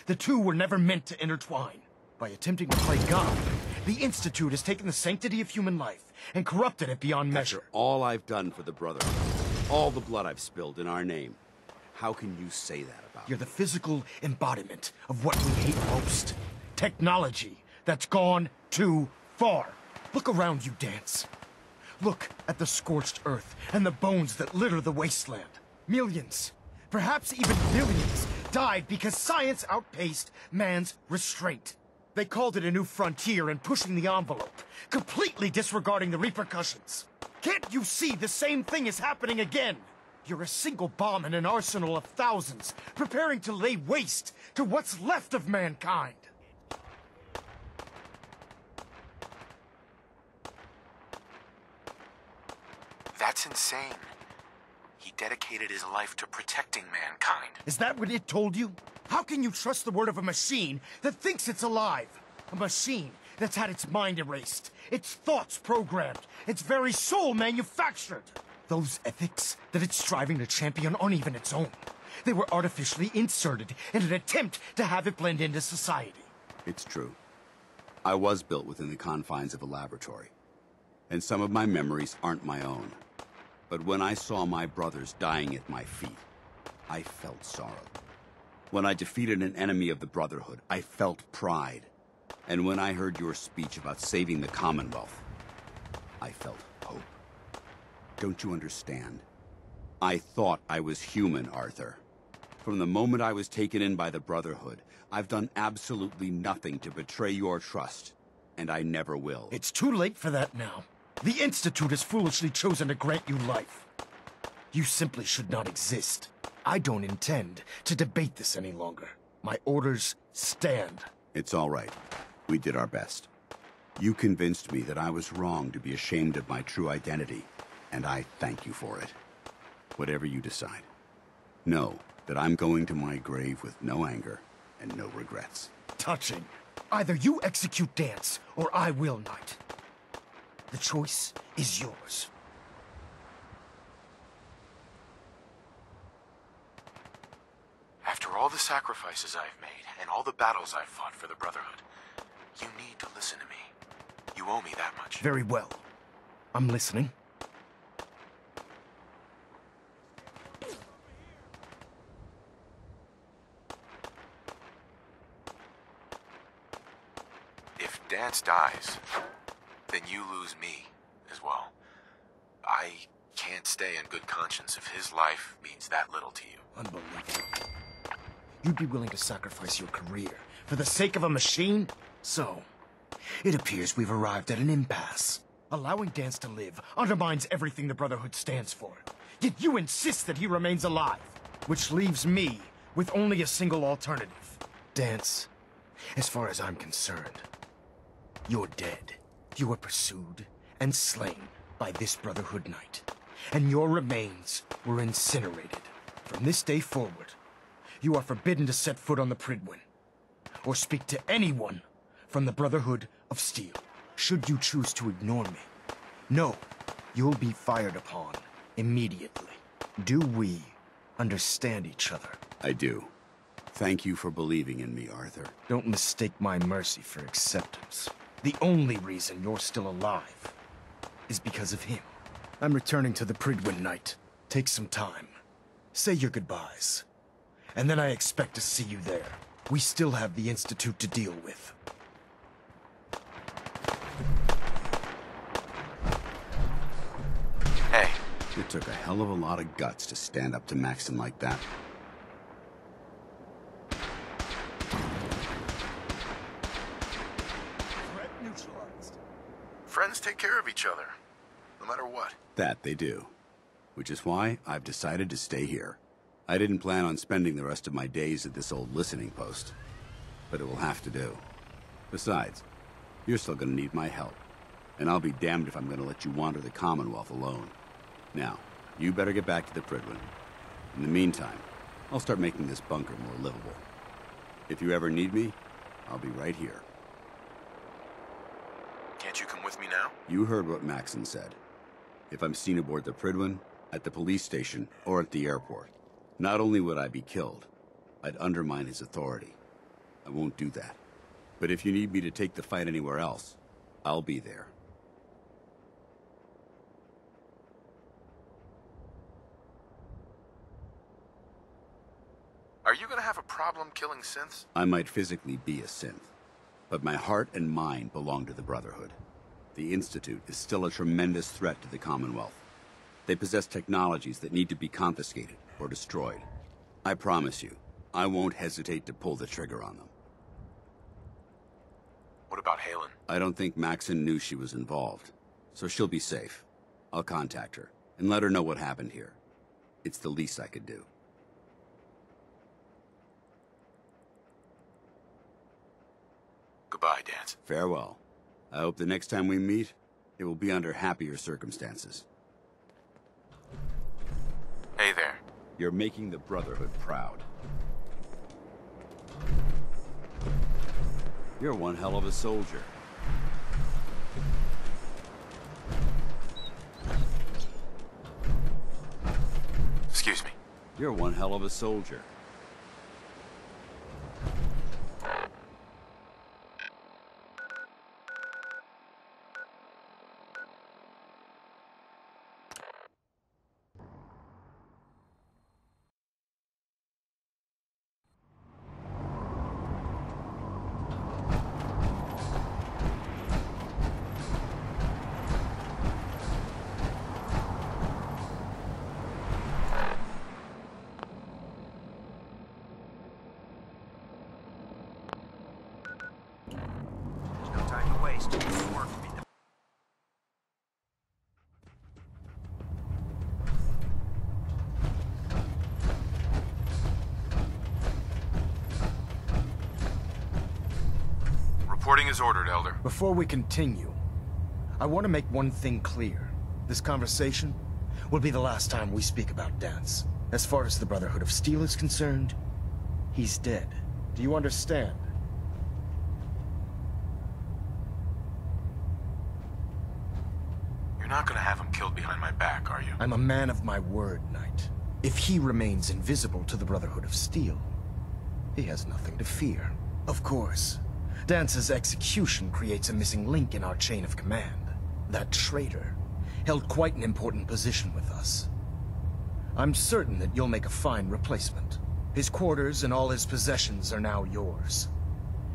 I: The two were never meant to intertwine. By attempting to play God, the Institute has taken the sanctity of human life and corrupted it beyond measure.
S: After all I've done for the Brotherhood, all the blood I've spilled in our name, how can you say that about
I: You're the physical embodiment of what we hate most. Technology that's gone too far. Look around you, Danse. Look at the scorched earth and the bones that litter the wasteland. Millions, perhaps even billions, died because science outpaced man's restraint. They called it a new frontier and pushing the envelope, completely disregarding the repercussions. Can't you see the same thing is happening again? You're a single bomb in an arsenal of thousands, preparing to lay waste to what's left of mankind.
E: That's insane. He dedicated his life to protecting mankind.
I: Is that what it told you? How can you trust the word of a machine that thinks it's alive? A machine that's had its mind erased, its thoughts programmed, its very soul manufactured. Those ethics that it's striving to champion aren't even its own. They were artificially inserted in an attempt to have it blend into society.
S: It's true. I was built within the confines of a laboratory, and some of my memories aren't my own. But when I saw my brothers dying at my feet, I felt sorrow. When I defeated an enemy of the Brotherhood, I felt pride. And when I heard your speech about saving the Commonwealth, I felt hope. Don't you understand? I thought I was human, Arthur. From the moment I was taken in by the Brotherhood, I've done absolutely nothing to betray your trust, and I never will.
I: It's too late for that now. The Institute has foolishly chosen to grant you life. You simply should not exist. I don't intend to debate this any longer. My orders stand.
S: It's all right. We did our best. You convinced me that I was wrong to be ashamed of my true identity, and I thank you for it. Whatever you decide, know that I'm going to my grave with no anger and no regrets.
I: Touching. Either you execute Danse, or I will, Knight. The choice is yours.
E: the sacrifices I've made, and all the battles I've fought for the Brotherhood, you need to listen to me. You owe me that much.
I: Very well. I'm listening.
E: If Danse dies, then you lose me as well. I can't stay in good conscience if his life means that little to you.
I: Unbelievable. You'd be willing to sacrifice your career for the sake of a machine? So, it appears we've arrived at an impasse. Allowing Danse to live undermines everything the Brotherhood stands for. Yet you insist that he remains alive, which leaves me with only a single alternative. Danse, as far as I'm concerned, you're dead. You were pursued and slain by this Brotherhood Knight, and your remains were incinerated. From this day forward, you are forbidden to set foot on the Prydwen, or speak to anyone from the Brotherhood of Steel. Should you choose to ignore me, know you'll be fired upon immediately. Do we understand each other?
S: I do. Thank you for believing in me, Arthur.
I: Don't mistake my mercy for acceptance. The only reason you're still alive is because of him. I'm returning to the Prydwen Knight. Take some time. Say your goodbyes. And then I expect to see you there. We still have the Institute to deal with.
E: Hey.
S: It took a hell of a lot of guts to stand up to Maxon like that.
I: Threat neutralized.
E: Friends take care of each other, no matter what.
S: That they do. Which is why I've decided to stay here. I didn't plan on spending the rest of my days at this old listening post, but it will have to do. Besides, you're still gonna need my help, and I'll be damned if I'm gonna let you wander the Commonwealth alone. Now, you better get back to the Prydwen. In the meantime, I'll start making this bunker more livable. If you ever need me, I'll be right here.
E: Can't you come with me now?
S: You heard what Maxon said. If I'm seen aboard the Prydwen, at the police station, or at the airport, not only would I be killed, I'd undermine his authority. I won't do that. But if you need me to take the fight anywhere else, I'll be there.
E: Are you gonna have a problem killing synths?
S: I might physically be a synth, but my heart and mind belong to the Brotherhood. The Institute is still a tremendous threat to the Commonwealth. They possess technologies that need to be confiscated or destroyed. I promise you, I won't hesitate to pull the trigger on them.
E: What about Halen?
S: I don't think Maxon knew she was involved, so she'll be safe. I'll contact her and let her know what happened here. It's the least I could do.
E: Goodbye, Danse.
S: Farewell. I hope the next time we meet, it will be under happier circumstances.
E: Hey there.
S: You're making the Brotherhood proud. You're one hell of a soldier.
E: Excuse me.
S: You're one hell of a soldier.
E: Reporting is ordered, Elder.
I: Before we continue, I want to make one thing clear. This conversation will be the last time we speak about Danse. As far as the Brotherhood of Steel is concerned, he's dead. Do you understand?
E: You're not gonna have him killed behind my back, are you?
I: I'm a man of my word, Knight. If he remains invisible to the Brotherhood of Steel, He has nothing to fear. Of course, Dance's execution creates a missing link in our chain of command. That traitor held quite an important position with us. I'm certain that you'll make a fine replacement. His quarters and all his possessions are now yours,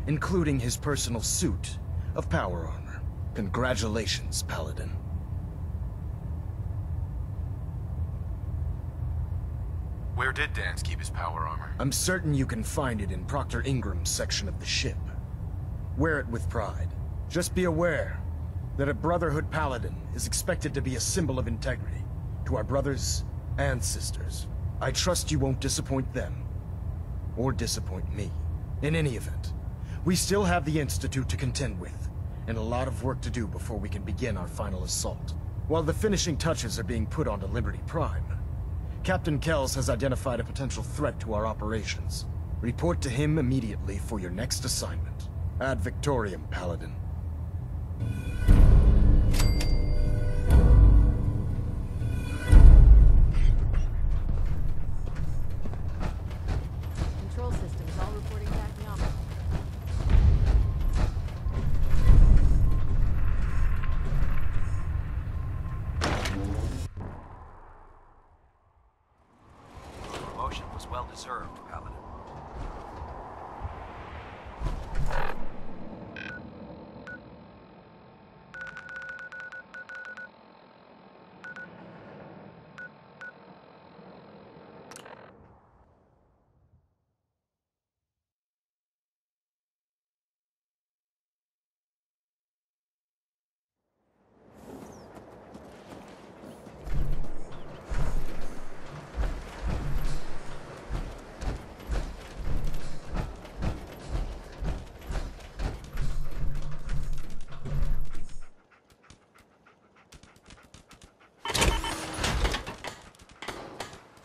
I: including his personal suit of power armor. Congratulations, Paladin.
E: Where did Danse keep his power armor?
I: I'm certain you can find it in Proctor Ingram's section of the ship. Wear it with pride. Just be aware that a Brotherhood Paladin is expected to be a symbol of integrity to our brothers and sisters. I trust you won't disappoint them, or disappoint me. In any event, we still have the Institute to contend with, and a lot of work to do before we can begin our final assault. While the finishing touches are being put onto Liberty Prime, Captain Kells has identified a potential threat to our operations. Report to him immediately for your next assignment. Ad Victoriam, Paladin.
L: Control systems all reporting back nominal.
O: Promotion was well deserved, Paladin.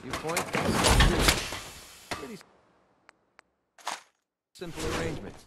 O: Viewpoint. Pretty simple arrangements.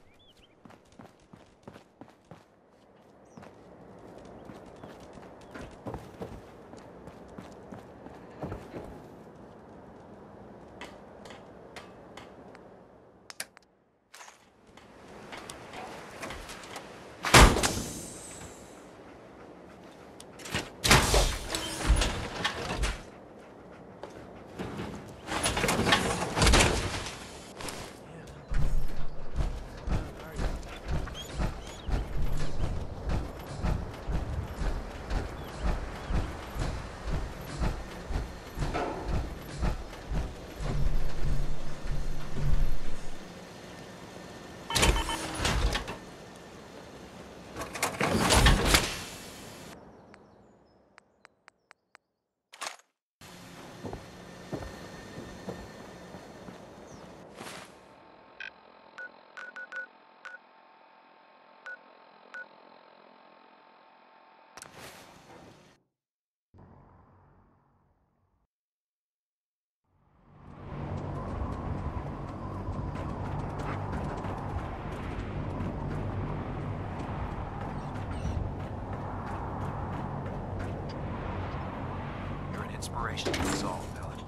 O: Inspiration to us all, Paladin.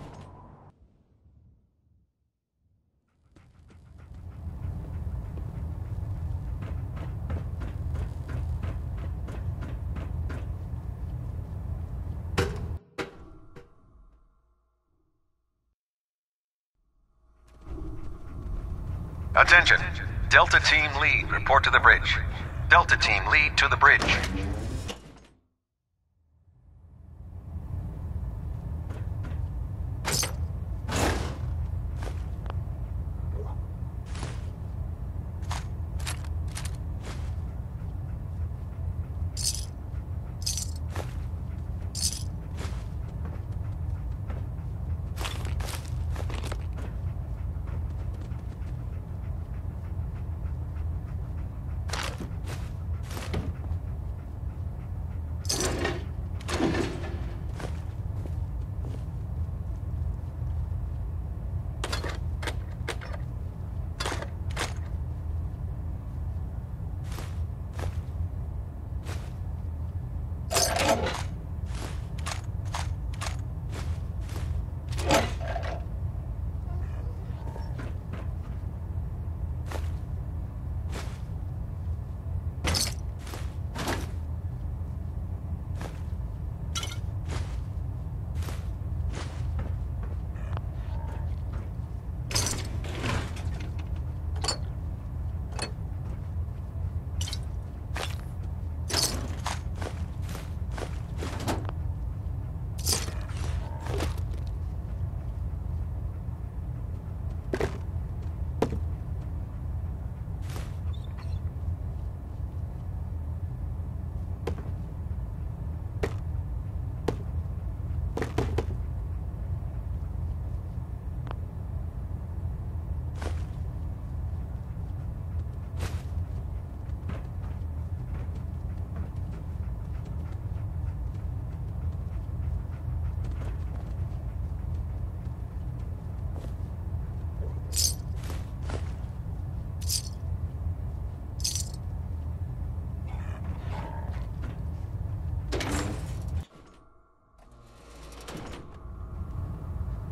N: Attention. Delta Team Lead, report to the bridge. Delta Team Lead to the bridge.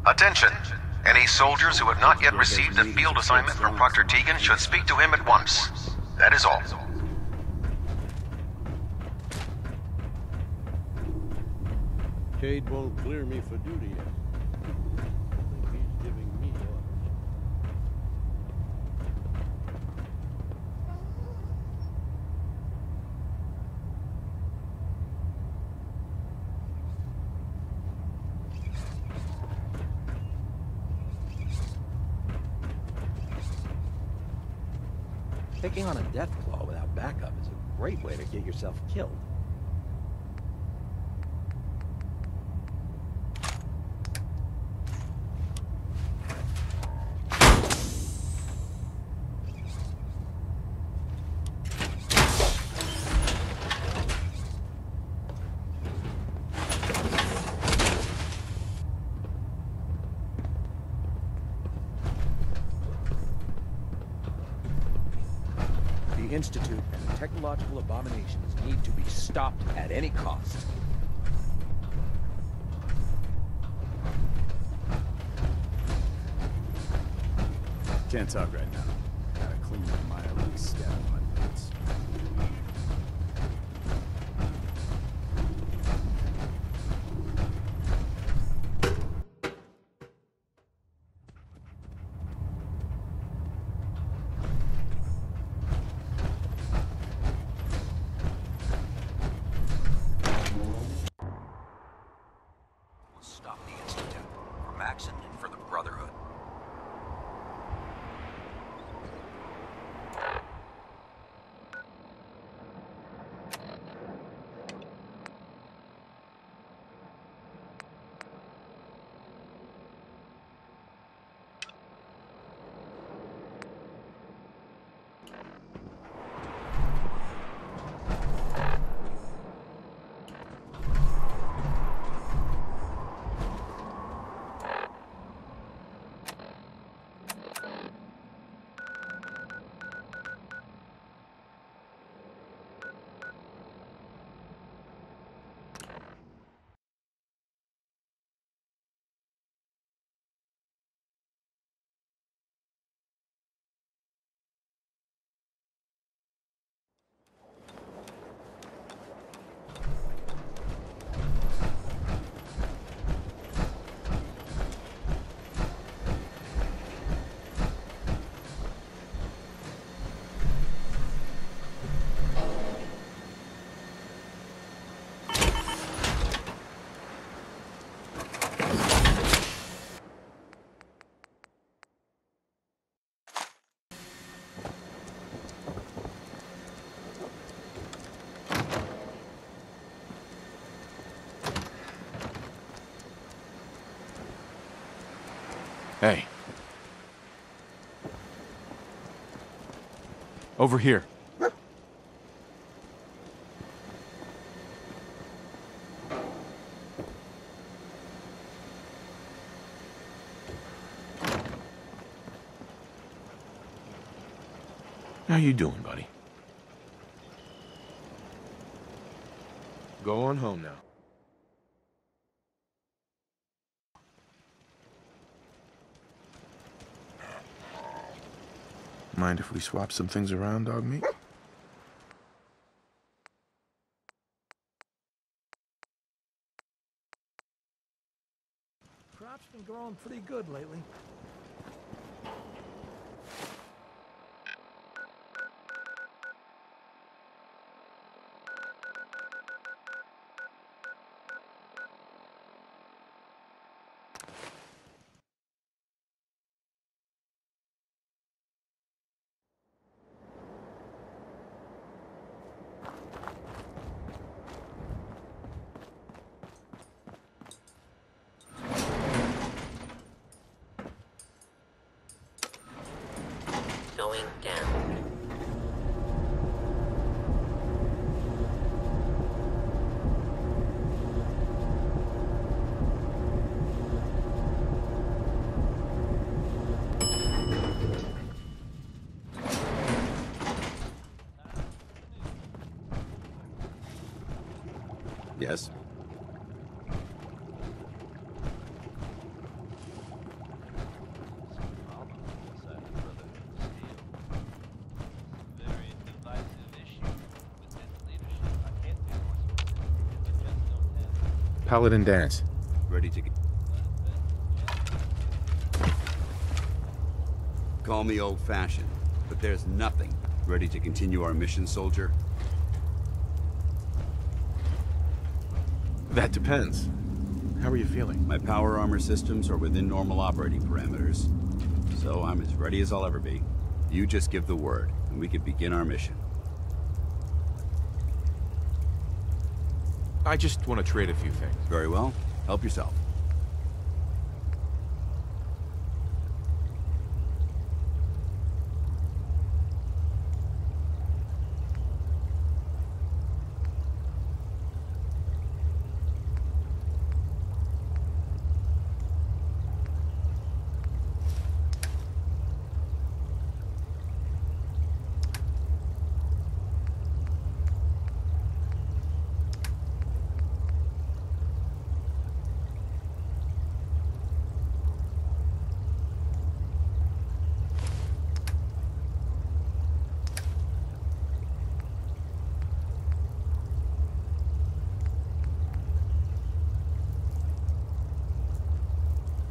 N: Attention! Any soldiers who have not yet received a field assignment from Proctor Tegan should speak to him at once. That is all.
P: Cade won't clear me for duty yet. I think he's giving me orders.
O: Taking on a death claw without backup is a great way to get yourself killed. The Institute and the technological abominations need to be stopped at any cost.
D: Can't talk right now. Gotta clean up my ugly stab on my boots.
O: We'll stop the Institute for Maxon and for the Brotherhood.
A: Hey. Over here. How you doing, buddy? Go on home now. Mind if we swap some things around, dog meat?
O: Crop's been growing pretty good lately.
R: Going down.
S: Yes?
T: Paladin Danse.
S: Ready to... Call me old-fashioned, but there's nothing. Ready to continue our mission, soldier?
T: That depends. How are you feeling?
S: My power armor systems are within normal operating parameters, so I'm as ready as I'll ever be. You just give the word, and we can begin our mission.
T: I just want to trade a few things.
S: Very well. Help yourself.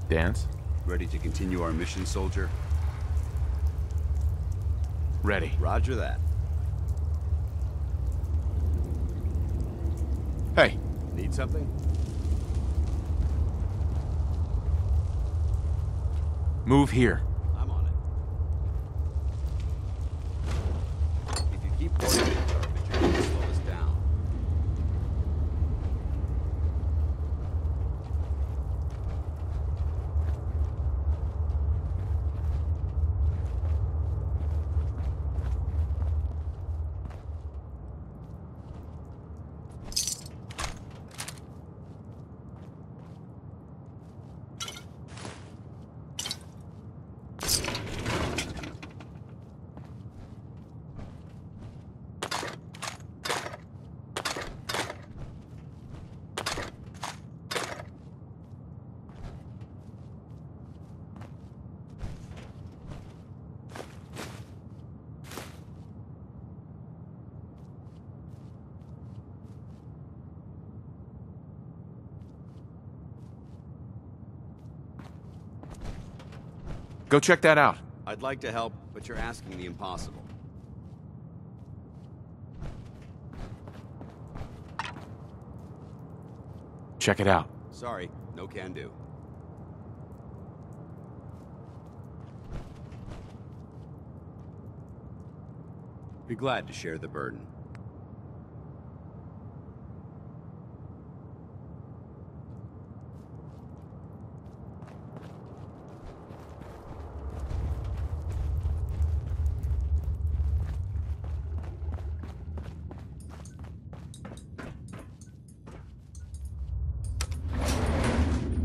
T: Danse?
S: Ready to continue our mission, soldier?
T: Ready.
S: Roger that.
T: Hey.
S: Need something?
T: Move here.
S: I'm on it. If you keep pouring this garbage, you're going to slow us down.
T: Go check that out.
S: I'd like to help, but you're asking the impossible.
T: Check it out.
S: Sorry, no can do. Be glad to share the burden.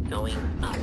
R: Going up.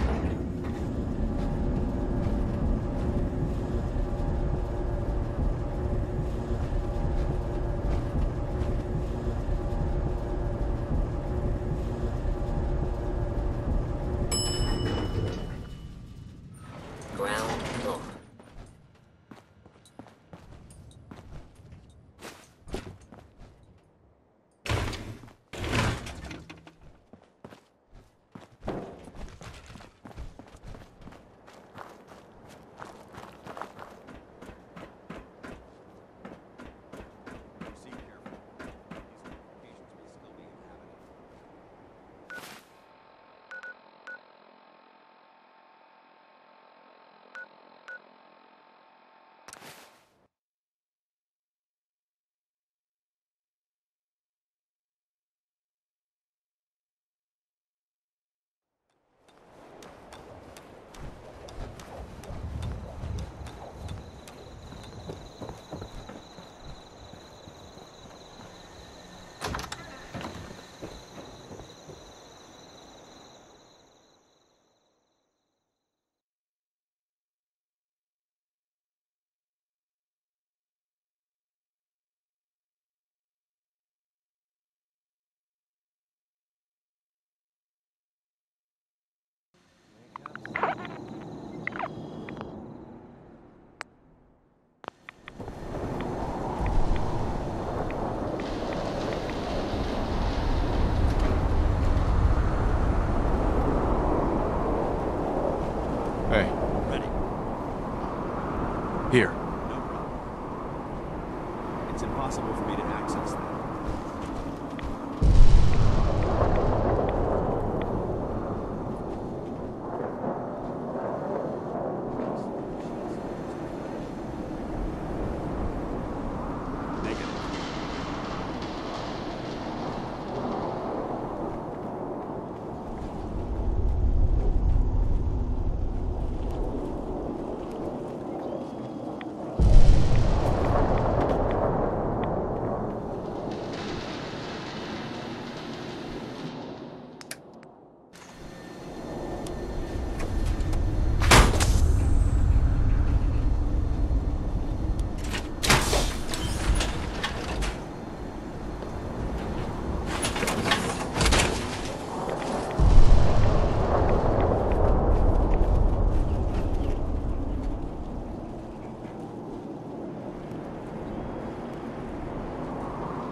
O: possible for me to access them.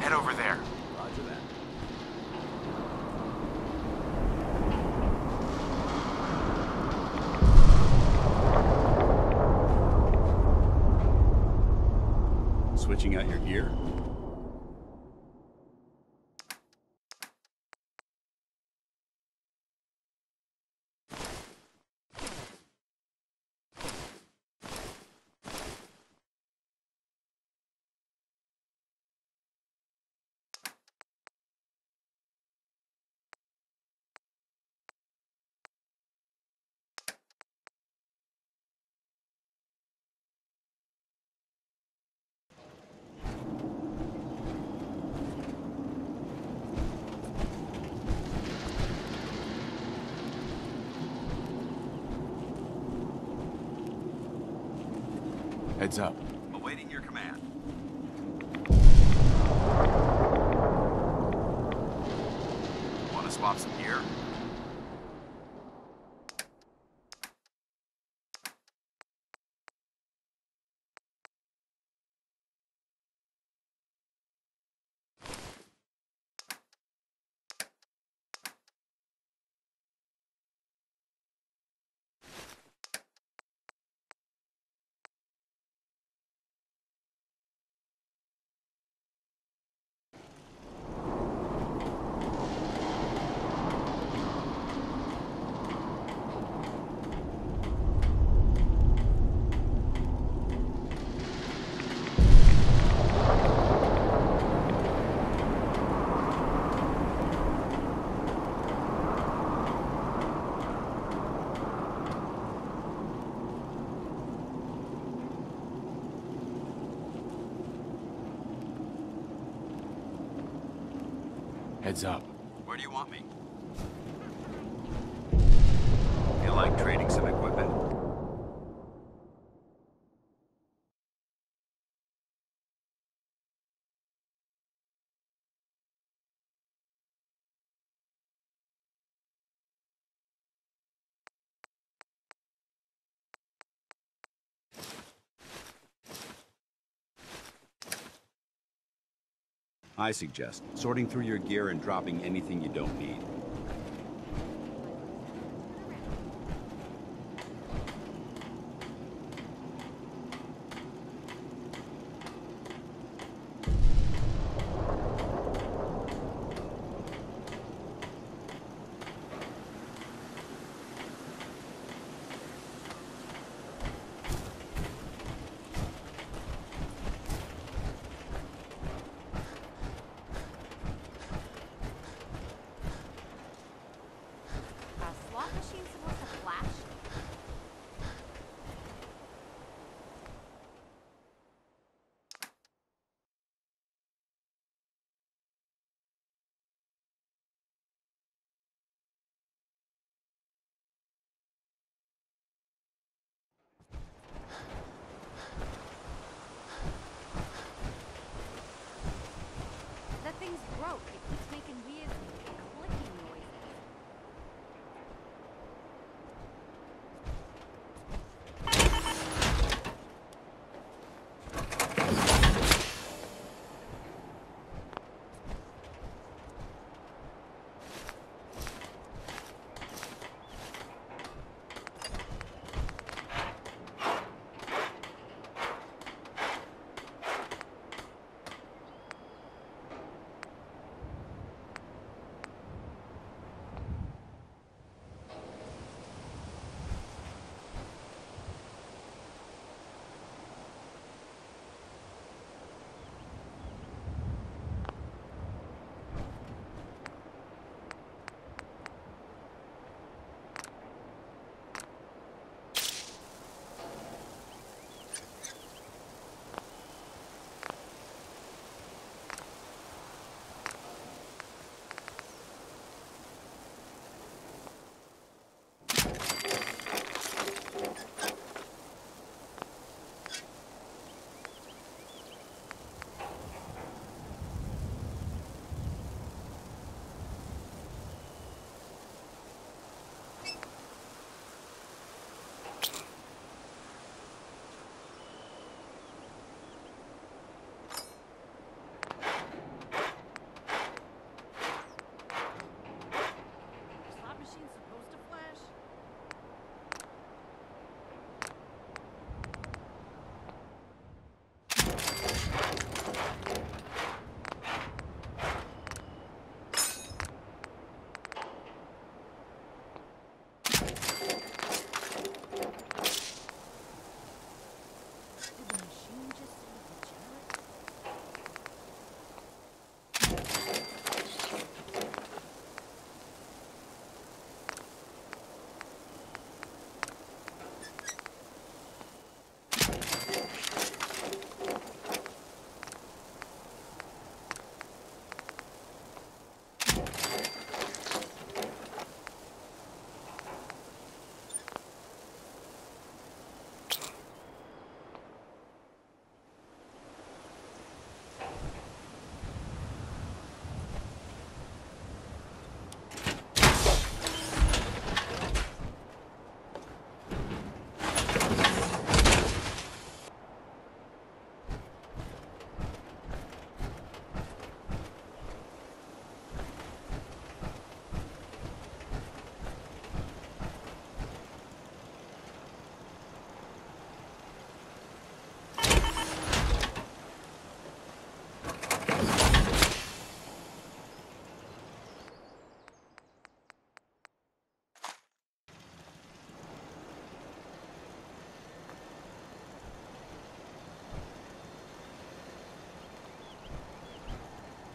T: Head over there.
O: Roger that.
S: Switching out your gear?
T: Heads up.
S: Awaiting your command. Want to swap some gear?
T: Heads up.
S: Where do you want me? Feel like trading some equipment? I suggest sorting through your gear and dropping anything you don't need.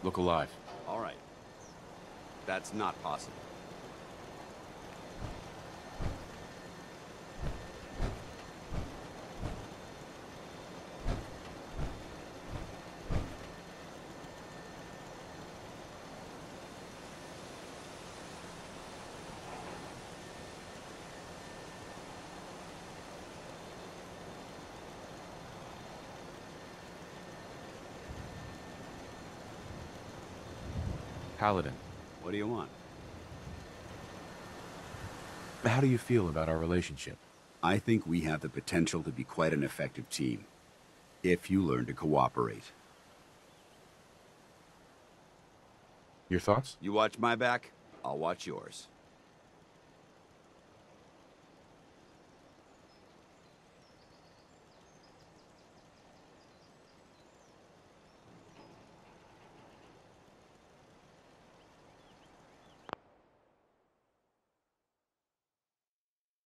T: Look alive.
S: All right. That's not possible.
T: Paladin,
S: What do you want?
T: how do you feel about our relationship?
S: I think we have the potential to be quite an effective team, if you learn to cooperate.
T: Your thoughts?
S: You watch my back, I'll watch yours.